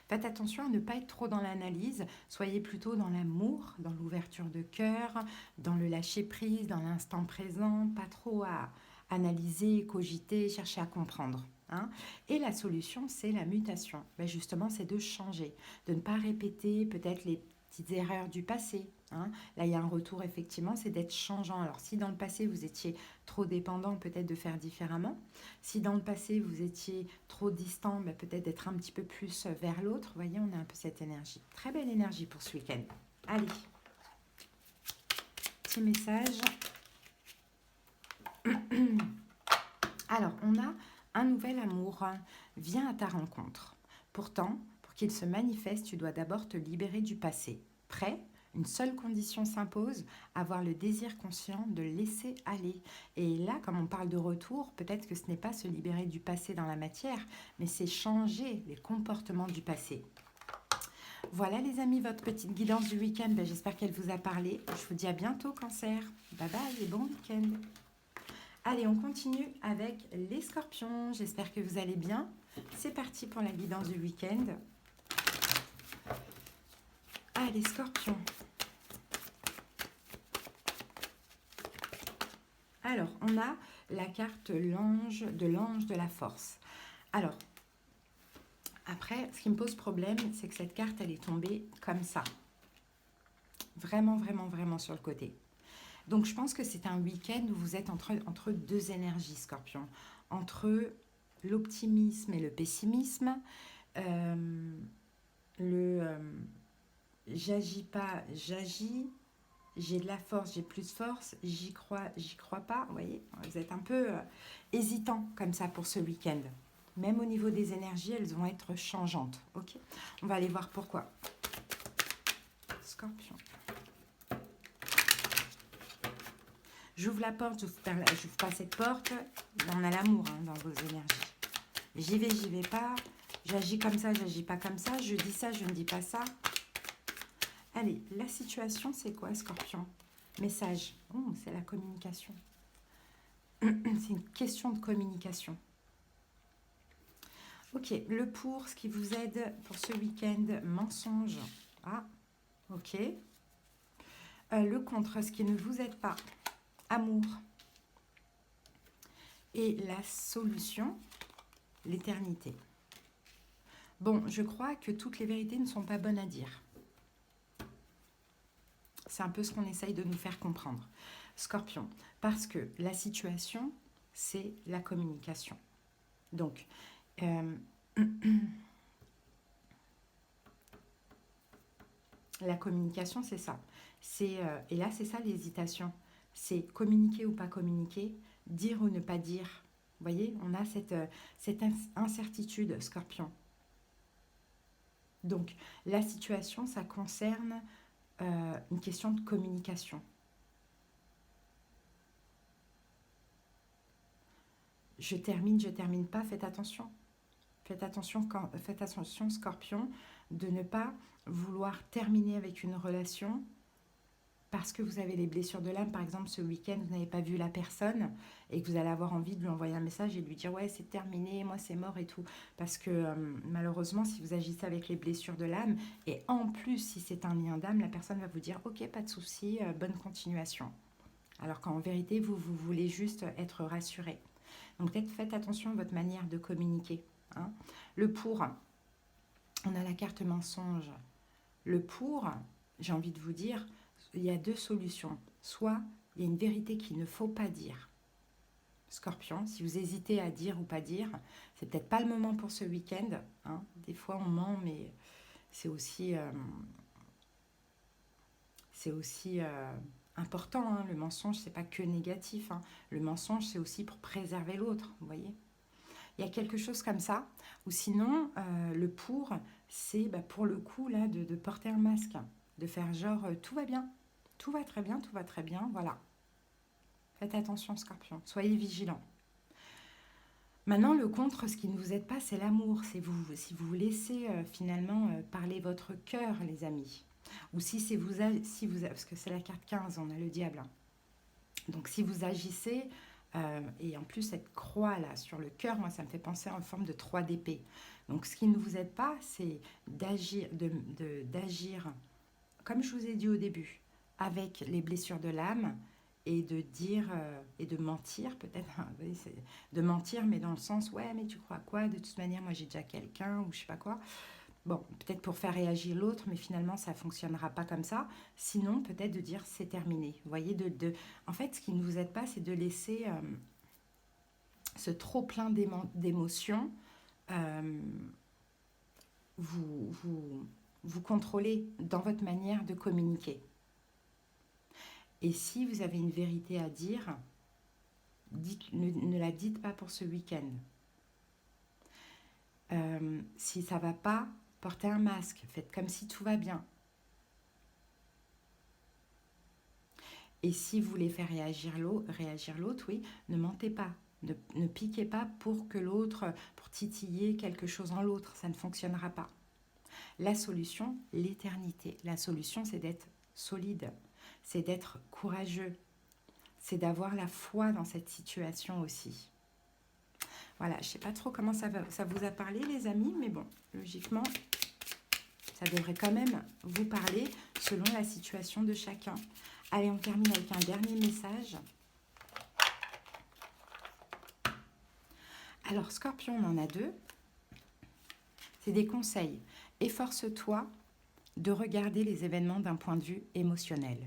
Faites attention à ne pas être trop dans l'analyse, soyez plutôt dans l'amour, dans l'ouverture de cœur, dans le lâcher-prise, dans l'instant présent, pas trop à analyser, cogiter, chercher à comprendre. Hein. Et la solution, c'est la mutation. Ben justement, c'est de changer, de ne pas répéter peut-être les petites erreurs du passé. Hein. Là, il y a un retour, effectivement, c'est d'être changeant. Alors, si dans le passé, vous étiez trop dépendant, peut-être de faire différemment. Si dans le passé, vous étiez trop distant, ben peut-être d'être un petit peu plus vers l'autre. Vous voyez, on a un peu cette énergie. Très belle énergie pour ce week-end. Allez, petit message. Alors, on a un nouvel amour. Viens à ta rencontre. Pourtant, pour qu'il se manifeste, tu dois d'abord te libérer du passé. Prêt ? Une seule condition s'impose, avoir le désir conscient de laisser aller. Et là, comme on parle de retour, peut-être que ce n'est pas se libérer du passé dans la matière, mais c'est changer les comportements du passé. Voilà les amis, votre petite guidance du week-end. Ben, j'espère qu'elle vous a parlé. Je vous dis à bientôt, Cancer. Bye bye et bon week-end. Allez, on continue avec les scorpions. J'espère que vous allez bien. C'est parti pour la guidance du week-end. Allez, scorpions. Alors, on a la carte l'ange de la force. Alors, après, ce qui me pose problème, c'est que cette carte, elle est tombée comme ça. Vraiment, vraiment, vraiment sur le côté. Donc, je pense que c'est un week-end où vous êtes entre deux énergies, scorpion. Entre l'optimisme et le pessimisme. J'agis pas, j'agis. J'ai de la force, j'ai plus de force, j'y crois pas. Vous voyez, vous êtes un peu hésitant comme ça pour ce week-end. Même au niveau des énergies, elles vont être changeantes. Ok, on va aller voir pourquoi. Scorpion. J'ouvre la porte, j'ouvre pas cette porte. On a l'amour hein, dans vos énergies. J'y vais pas. J'agis comme ça, j'agis pas comme ça. Je dis ça, je ne dis pas ça. Allez, la situation, c'est quoi, Scorpion? Message. Oh, c'est la communication. C'est une question de communication. Ok, le pour, ce qui vous aide pour ce week-end, mensonge. Ah, ok. Le contre, ce qui ne vous aide pas, amour. Et la solution, l'éternité. Bon, je crois que toutes les vérités ne sont pas bonnes à dire. C'est un peu ce qu'on essaye de nous faire comprendre. Scorpion, parce que la situation, c'est la communication. Donc, la communication, c'est ça. Et là, c'est ça l'hésitation. C'est communiquer ou pas communiquer, dire ou ne pas dire. Vous voyez, on a cette incertitude, Scorpion. Donc, la situation, ça concerne une question de communication. Je termine pas, faites attention. Faites attention, Scorpion, de ne pas vouloir terminer avec une relation parce que vous avez les blessures de l'âme. Par exemple, ce week-end, vous n'avez pas vu la personne et que vous allez avoir envie de lui envoyer un message et de lui dire « Ouais, c'est terminé, moi c'est mort et tout ». Parce que malheureusement, si vous agissez avec les blessures de l'âme et en plus, si c'est un lien d'âme, la personne va vous dire « Ok, pas de souci, bonne continuation ». Alors qu'en vérité, vous voulez juste être rassuré. Donc peut-être faites attention à votre manière de communiquer. Hein. Le pour, on a la carte mensonge. Le pour, j'ai envie de vous dire, il y a deux solutions. Soit il y a une vérité qu'il ne faut pas dire. Scorpion, si vous hésitez à dire ou pas dire, c'est peut-être pas le moment pour ce week-end. Hein. Des fois on ment, mais c'est aussi important. Hein. Le mensonge, c'est pas que négatif. Hein. Le mensonge, c'est aussi pour préserver l'autre, vous voyez. Il y a quelque chose comme ça. Ou sinon, le pour, c'est pour le coup là de porter un masque. De faire genre, tout va bien. Tout va très bien, voilà. Faites attention, Scorpion. Soyez vigilants. Maintenant, le contre, ce qui ne vous aide pas, c'est l'amour. C'est si vous laissez finalement parler votre cœur, les amis. Ou si vous parce que c'est la carte 15, on a le diable. Donc, si vous agissez Et en plus, cette croix là sur le cœur, moi, ça me fait penser en forme de 3 d'épée. Donc, ce qui ne vous aide pas, c'est d'agir, d'agir, comme je vous ai dit au début, avec les blessures de l'âme et de dire et de mentir peut-être. Oui, de mentir, mais dans le sens, ouais, mais tu crois quoi? De toute manière, moi, j'ai déjà quelqu'un ou je sais pas quoi. Bon, peut-être pour faire réagir l'autre, mais finalement, ça ne fonctionnera pas comme ça. Sinon, peut-être de dire c'est terminé. Vous voyez, en fait, ce qui ne vous aide pas, c'est de laisser ce trop plein d'émotions euh, vous contrôler dans votre manière de communiquer. Et si vous avez une vérité à dire, ne la dites pas pour ce week-end. Si ça ne va pas, portez un masque. Faites comme si tout va bien. Et si vous voulez faire réagir l'autre, oui, ne mentez pas. Ne piquez pas pour que l'autre, pour titiller quelque chose en l'autre. Ça ne fonctionnera pas. La solution, l'éternité. La solution, c'est d'être solide. C'est d'être courageux. C'est d'avoir la foi dans cette situation aussi. Voilà, je ne sais pas trop comment ça vous a parlé, les amis, mais bon, logiquement, ça devrait quand même vous parler selon la situation de chacun. Allez, on termine avec un dernier message. Alors, Scorpion, on en a 2. C'est des conseils. Efforce-toi de regarder les événements d'un point de vue émotionnel.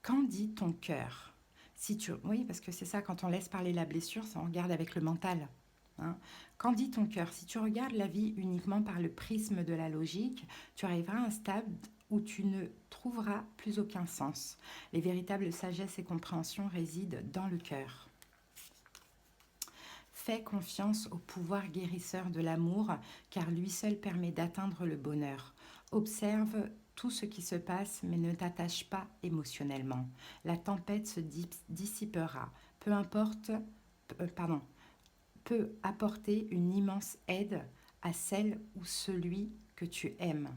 Qu'en dit ton cœur? Oui, parce que c'est ça, quand on laisse parler la blessure, ça on regarde avec le mental. Hein. Qu'en dit ton cœur? Si tu regardes la vie uniquement par le prisme de la logique, tu arriveras à un stade où tu ne trouveras plus aucun sens. Les véritables sagesse et compréhension résident dans le cœur. Fais confiance au pouvoir guérisseur de l'amour, car lui seul permet d'atteindre le bonheur. Observe tout ce qui se passe, mais ne t'attache pas émotionnellement. La tempête se dissipera. Peut apporter une immense aide à celle ou celui que tu aimes.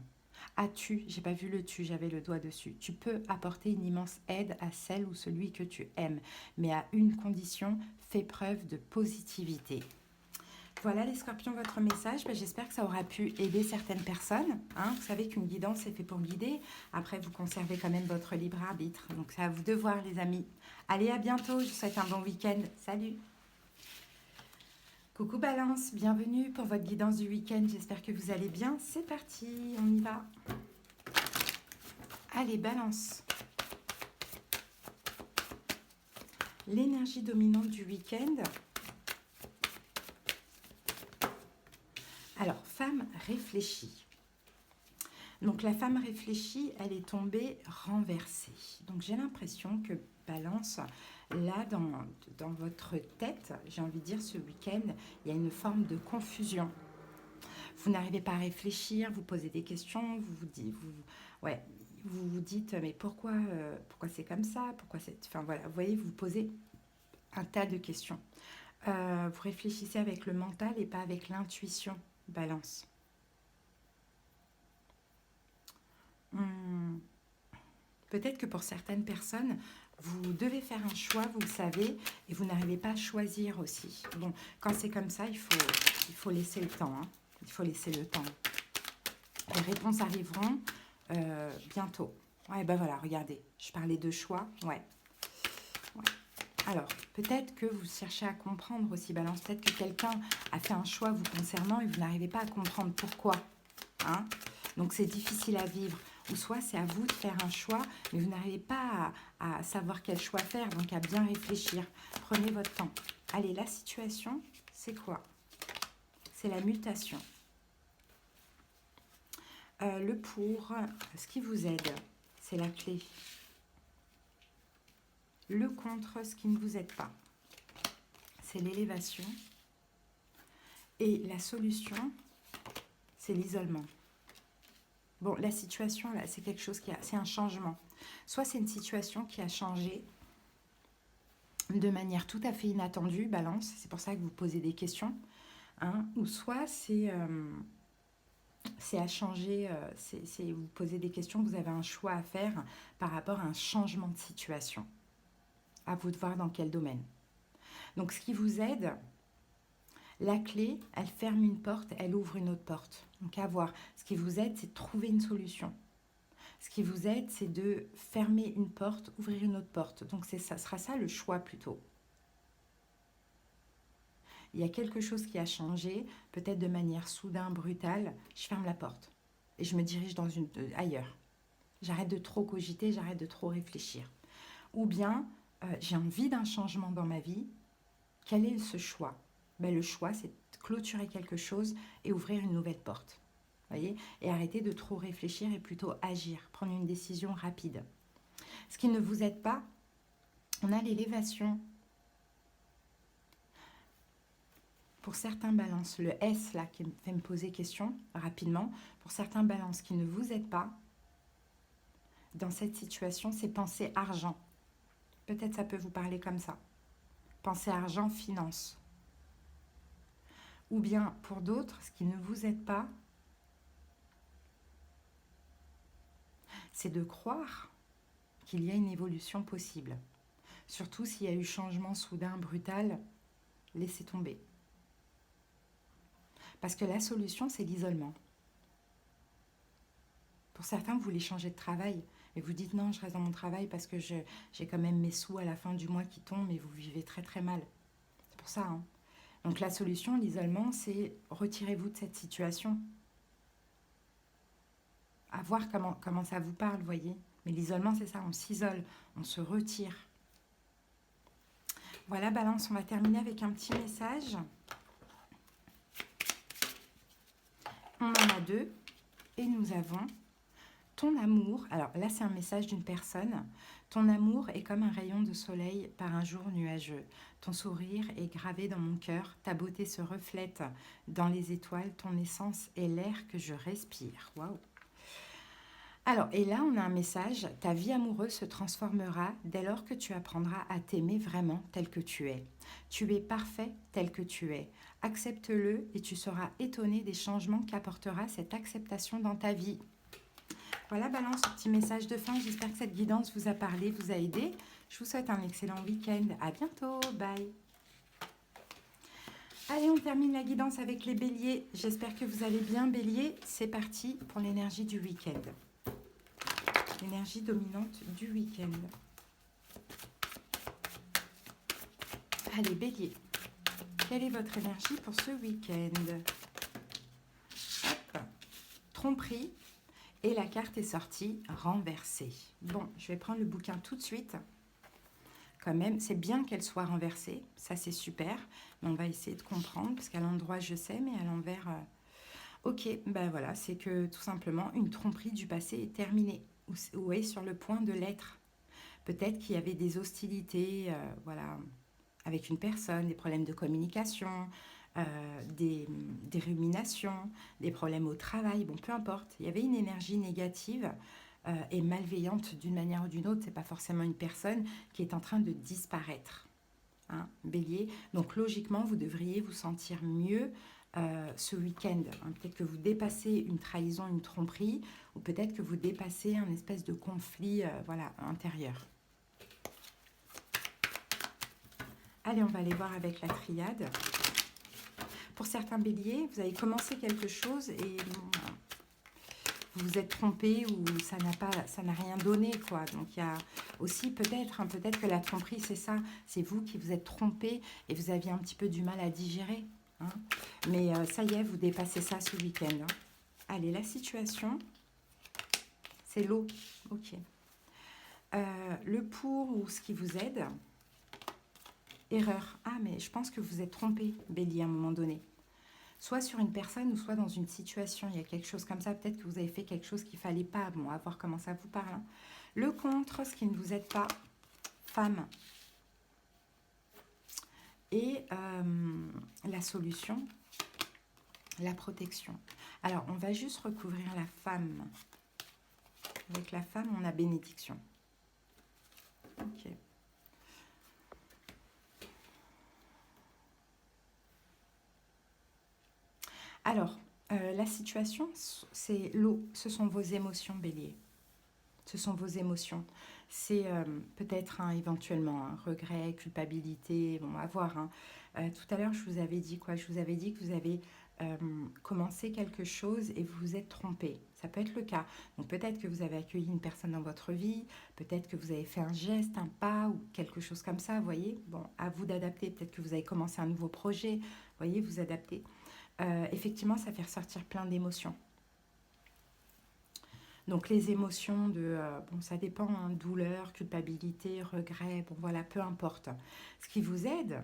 J'ai pas vu le tu, j'avais le doigt dessus. Tu peux apporter une immense aide à celle ou celui que tu aimes, mais à une condition, fais preuve de positivité. Voilà les scorpions, votre message. J'espère que ça aura pu aider certaines personnes. Hein. Vous savez qu'une guidance est faite pour guider. Après, vous conservez quand même votre libre arbitre. Donc, c'est à vous de voir, les amis. Allez, à bientôt. Je vous souhaite un bon week-end. Salut! Coucou Balance, bienvenue pour votre guidance du week-end. J'espère que vous allez bien. C'est parti, on y va. Allez, Balance. L'énergie dominante du week-end. Alors, femme réfléchie. Donc, la femme réfléchie, elle est tombée renversée. Donc, j'ai l'impression que Balance, là, dans votre tête, j'ai envie de dire, ce week-end, il y a une forme de confusion. Vous n'arrivez pas à réfléchir, vous posez des questions, vous vous dites, mais pourquoi c'est comme ça? Enfin, voilà, vous voyez, vous posez un tas de questions. Vous réfléchissez avec le mental et pas avec l'intuition, Balance. Peut-être que pour certaines personnes, vous devez faire un choix, vous le savez, et vous n'arrivez pas à choisir aussi. Bon, quand c'est comme ça, il faut laisser le temps. Hein. Il faut laisser le temps. Les réponses arriveront bientôt. Ouais, ben voilà, regardez. Je parlais de choix. Ouais. Alors, peut-être que vous cherchez à comprendre aussi, Balance. Peut-être que quelqu'un a fait un choix vous concernant et vous n'arrivez pas à comprendre pourquoi. Hein? Donc, c'est difficile à vivre. Ou soit c'est à vous de faire un choix, mais vous n'arrivez pas à savoir quel choix faire, donc à bien réfléchir. Prenez votre temps. Allez, la situation, c'est quoi? C'est la mutation. Le pour, ce qui vous aide, c'est la clé. Le contre, ce qui ne vous aide pas, c'est l'élévation. Et la solution, c'est l'isolement. Bon, la situation, là, c'est quelque chose c'est un changement. Soit c'est une situation qui a changé de manière tout à fait inattendue, Balance, c'est pour ça que vous posez des questions. Hein, ou soit c'est à changer, vous posez des questions, vous avez un choix à faire par rapport à un changement de situation. À vous de voir dans quel domaine. Donc, ce qui vous aide, la clé, elle ferme une porte, elle ouvre une autre porte. Donc, à voir. Ce qui vous aide, c'est de trouver une solution. Ce qui vous aide, c'est de fermer une porte, ouvrir une autre porte. Donc, ça sera ça le choix plutôt. Il y a quelque chose qui a changé, peut-être de manière soudain, brutale. Je ferme la porte et je me dirige ailleurs. J'arrête de trop cogiter, j'arrête de trop réfléchir. Ou bien, j'ai envie d'un changement dans ma vie. Quel est ce choix? Le choix, c'est de clôturer quelque chose et ouvrir une nouvelle porte. Voyez, et arrêter de trop réfléchir et plutôt agir, prendre une décision rapide. Ce qui ne vous aide pas, on a l'élévation. Pour certains balances, le S là qui me fait me poser question rapidement, pour certains balances qui ne vous aident pas, dans cette situation, c'est penser argent. Peut-être ça peut vous parler comme ça. Penser argent, finance. Ou bien pour d'autres, ce qui ne vous aide pas, c'est de croire qu'il y a une évolution possible. Surtout s'il y a eu changement soudain, brutal, laissez tomber. Parce que la solution, c'est l'isolement. Pour certains, vous voulez changer de travail, mais vous dites non, je reste dans mon travail parce que j'ai quand même mes sous à la fin du mois qui tombent et vous vivez très très mal. C'est pour ça. Hein. Donc la solution, l'isolement, c'est retirez-vous de cette situation. À voir comment ça vous parle, vous voyez. Mais l'isolement, c'est ça, on s'isole, on se retire. Voilà, Balance, on va terminer avec un petit message. On en a 2 et nous avons ton amour. Alors là, c'est un message d'une personne. Ton amour est comme un rayon de soleil par un jour nuageux. Ton sourire est gravé dans mon cœur. Ta beauté se reflète dans les étoiles. Ton essence est l'air que je respire. Waouh! Alors, et là, on a un message. Ta vie amoureuse se transformera dès lors que tu apprendras à t'aimer vraiment tel que tu es. Tu es parfait tel que tu es. Accepte-le et tu seras étonné des changements qu'apportera cette acceptation dans ta vie. Voilà, Balance, ce petit message de fin. J'espère que cette guidance vous a parlé, vous a aidé. Je vous souhaite un excellent week-end. À bientôt. Bye. Allez, on termine la guidance avec les béliers. J'espère que vous allez bien, bélier. C'est parti pour l'énergie du week-end. L'énergie dominante du week-end. Allez, bélier. Quelle est votre énergie pour ce week-end? Hop. Tromperie. Et la carte est sortie renversée. Bon, je vais prendre le bouquin tout de suite. Quand même, c'est bien qu'elle soit renversée. Ça, c'est super. Mais on va essayer de comprendre. Parce qu'à l'endroit, je sais, mais à l'envers... Ok, ben voilà, c'est que tout simplement, une tromperie du passé est terminée. Ou est sur le point de l'être. Peut-être qu'il y avait des hostilités, voilà, avec une personne, des problèmes de communication, des ruminations, des problèmes au travail, bon, peu importe. Il y avait une énergie négative et malveillante d'une manière ou d'une autre. C'est pas forcément une personne qui est en train de disparaître. Hein, bélier. Donc logiquement, vous devriez vous sentir mieux ce week-end. Hein. Peut-être que vous dépassez une trahison, une tromperie, ou peut-être que vous dépassez un espèce de conflit voilà, intérieur. Allez, on va aller voir avec la triade. Pour certains béliers, vous avez commencé quelque chose et vous vous êtes trompé ou ça n'a rien donné, quoi. Donc il y a aussi peut-être que la tromperie, c'est ça. C'est vous qui vous êtes trompé et vous aviez un petit peu du mal à digérer. Hein. Mais ça y est, vous dépassez ça ce week-end. Hein. Allez, la situation, c'est l'eau. Ok. Le pour ou ce qui vous aide. Erreur. Ah, mais je pense que vous êtes trompé, bélier, à un moment donné. Soit sur une personne ou soit dans une situation. Il y a quelque chose comme ça. Peut-être que vous avez fait quelque chose qu'il ne fallait pas. Bon, à voir comment ça vous parle. Hein. Le contre, ce qui ne vous aide pas. Femme. Et la solution, la protection. Alors, on va juste recouvrir la femme. Avec la femme, on a bénédiction. Ok. Alors, la situation, c'est l'eau. Ce sont vos émotions, bélier. Ce sont vos émotions. C'est peut-être éventuellement un regret, culpabilité, bon, à voir. Hein. Tout à l'heure, je vous avais dit quoi? Je vous avais dit que vous avez euh, commencé quelque chose et vous vous êtes trompé. Ça peut être le cas. Donc peut-être que vous avez accueilli une personne dans votre vie, peut-être que vous avez fait un geste, un pas ou quelque chose comme ça, vous voyez. Bon, à vous d'adapter. Peut-être que vous avez commencé un nouveau projet, vous voyez, vous adaptez. Effectivement, ça fait ressortir plein d'émotions. Donc les émotions de, bon ça dépend, hein, douleur, culpabilité, regret, bon voilà, peu importe. Ce qui vous aide,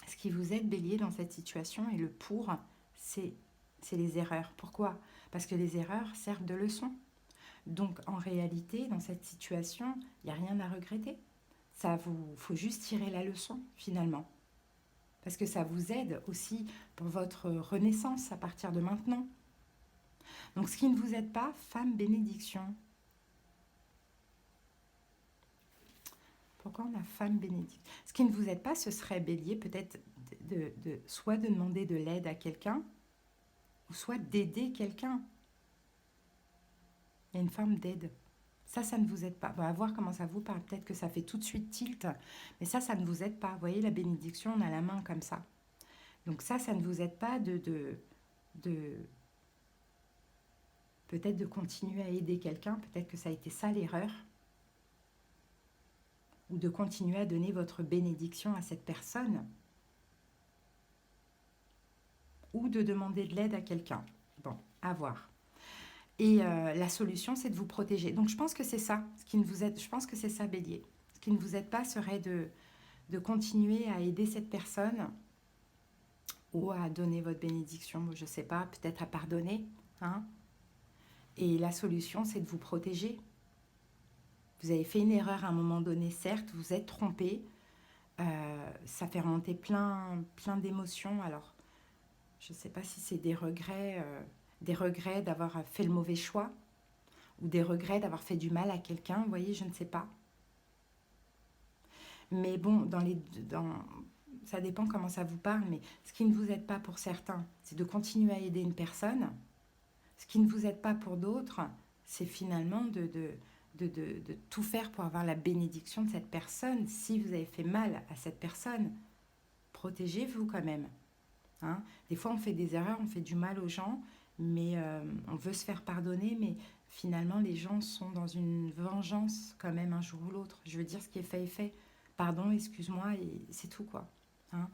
ce qui vous aide Bélier dans cette situation et le pour, c'est les erreurs. Pourquoi? Parce que les erreurs servent de leçon. Donc en réalité, dans cette situation, il n'y a rien à regretter. Ça vous, faut juste tirer la leçon finalement. Parce que ça vous aide aussi pour votre renaissance à partir de maintenant. Donc ce qui ne vous aide pas, femme bénédiction. Pourquoi on a femme bénédiction? Ce qui ne vous aide pas, ce serait Bélier, peut-être soit de demander de l'aide à quelqu'un, ou soit d'aider quelqu'un. Il y a une forme d'aide. Ça ne vous aide pas. On va voir comment ça vous parle. Peut-être que ça fait tout de suite tilt, mais ça ne vous aide pas. Vous voyez, la bénédiction, on a la main comme ça. Donc ça ne vous aide pas de peut-être de continuer à aider quelqu'un. Peut-être que ça a été ça l'erreur. Ou de continuer à donner votre bénédiction à cette personne. Ou de demander de l'aide à quelqu'un. Bon, à voir. Et la solution, c'est de vous protéger. Donc, je pense que c'est ça. Ce qui ne vous aide, je pense que c'est ça, Bélier. Ce qui ne vous aide pas serait de continuer à aider cette personne ou à donner votre bénédiction, je ne sais pas, peut-être à pardonner. Hein. Et la solution, c'est de vous protéger. Vous avez fait une erreur à un moment donné, certes, vous êtes trompé. Ça fait remonter plein d'émotions. Alors, je ne sais pas si c'est des regrets d'avoir fait le mauvais choix ou des regrets d'avoir fait du mal à quelqu'un, vous voyez, je ne sais pas. Mais bon, ça dépend comment ça vous parle, mais ce qui ne vous aide pas pour certains, c'est de continuer à aider une personne. Ce qui ne vous aide pas pour d'autres, c'est finalement de tout faire pour avoir la bénédiction de cette personne. Si vous avez fait mal à cette personne, protégez-vous quand même. Hein. Des fois, on fait des erreurs, on fait du mal aux gens, mais on veut se faire pardonner, mais finalement, les gens sont dans une vengeance quand même un jour ou l'autre. Je veux dire, ce qui est fait est fait. Pardon, excuse-moi, et c'est tout, quoi. Hein.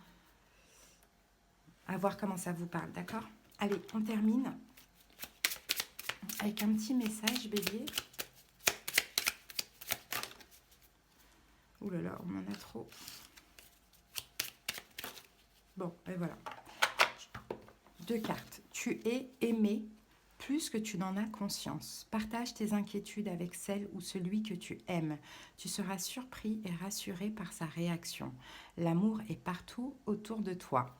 À voir comment ça vous parle, d'accord? Allez, on termine avec un petit message, Bélier. Ouh là là, on en a trop. Bon, et voilà. 2 cartes. Tu es aimé plus que tu n'en as conscience. Partage tes inquiétudes avec celle ou celui que tu aimes. Tu seras surpris et rassuré par sa réaction. L'amour est partout autour de toi.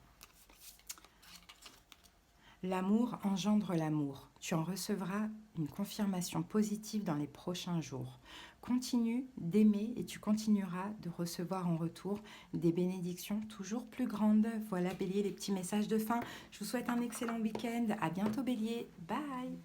L'amour engendre l'amour. Tu en recevras une confirmation positive dans les prochains jours. Continue d'aimer et tu continueras de recevoir en retour des bénédictions toujours plus grandes. Voilà Bélier, les petits messages de fin. Je vous souhaite un excellent week-end. À bientôt Bélier. Bye.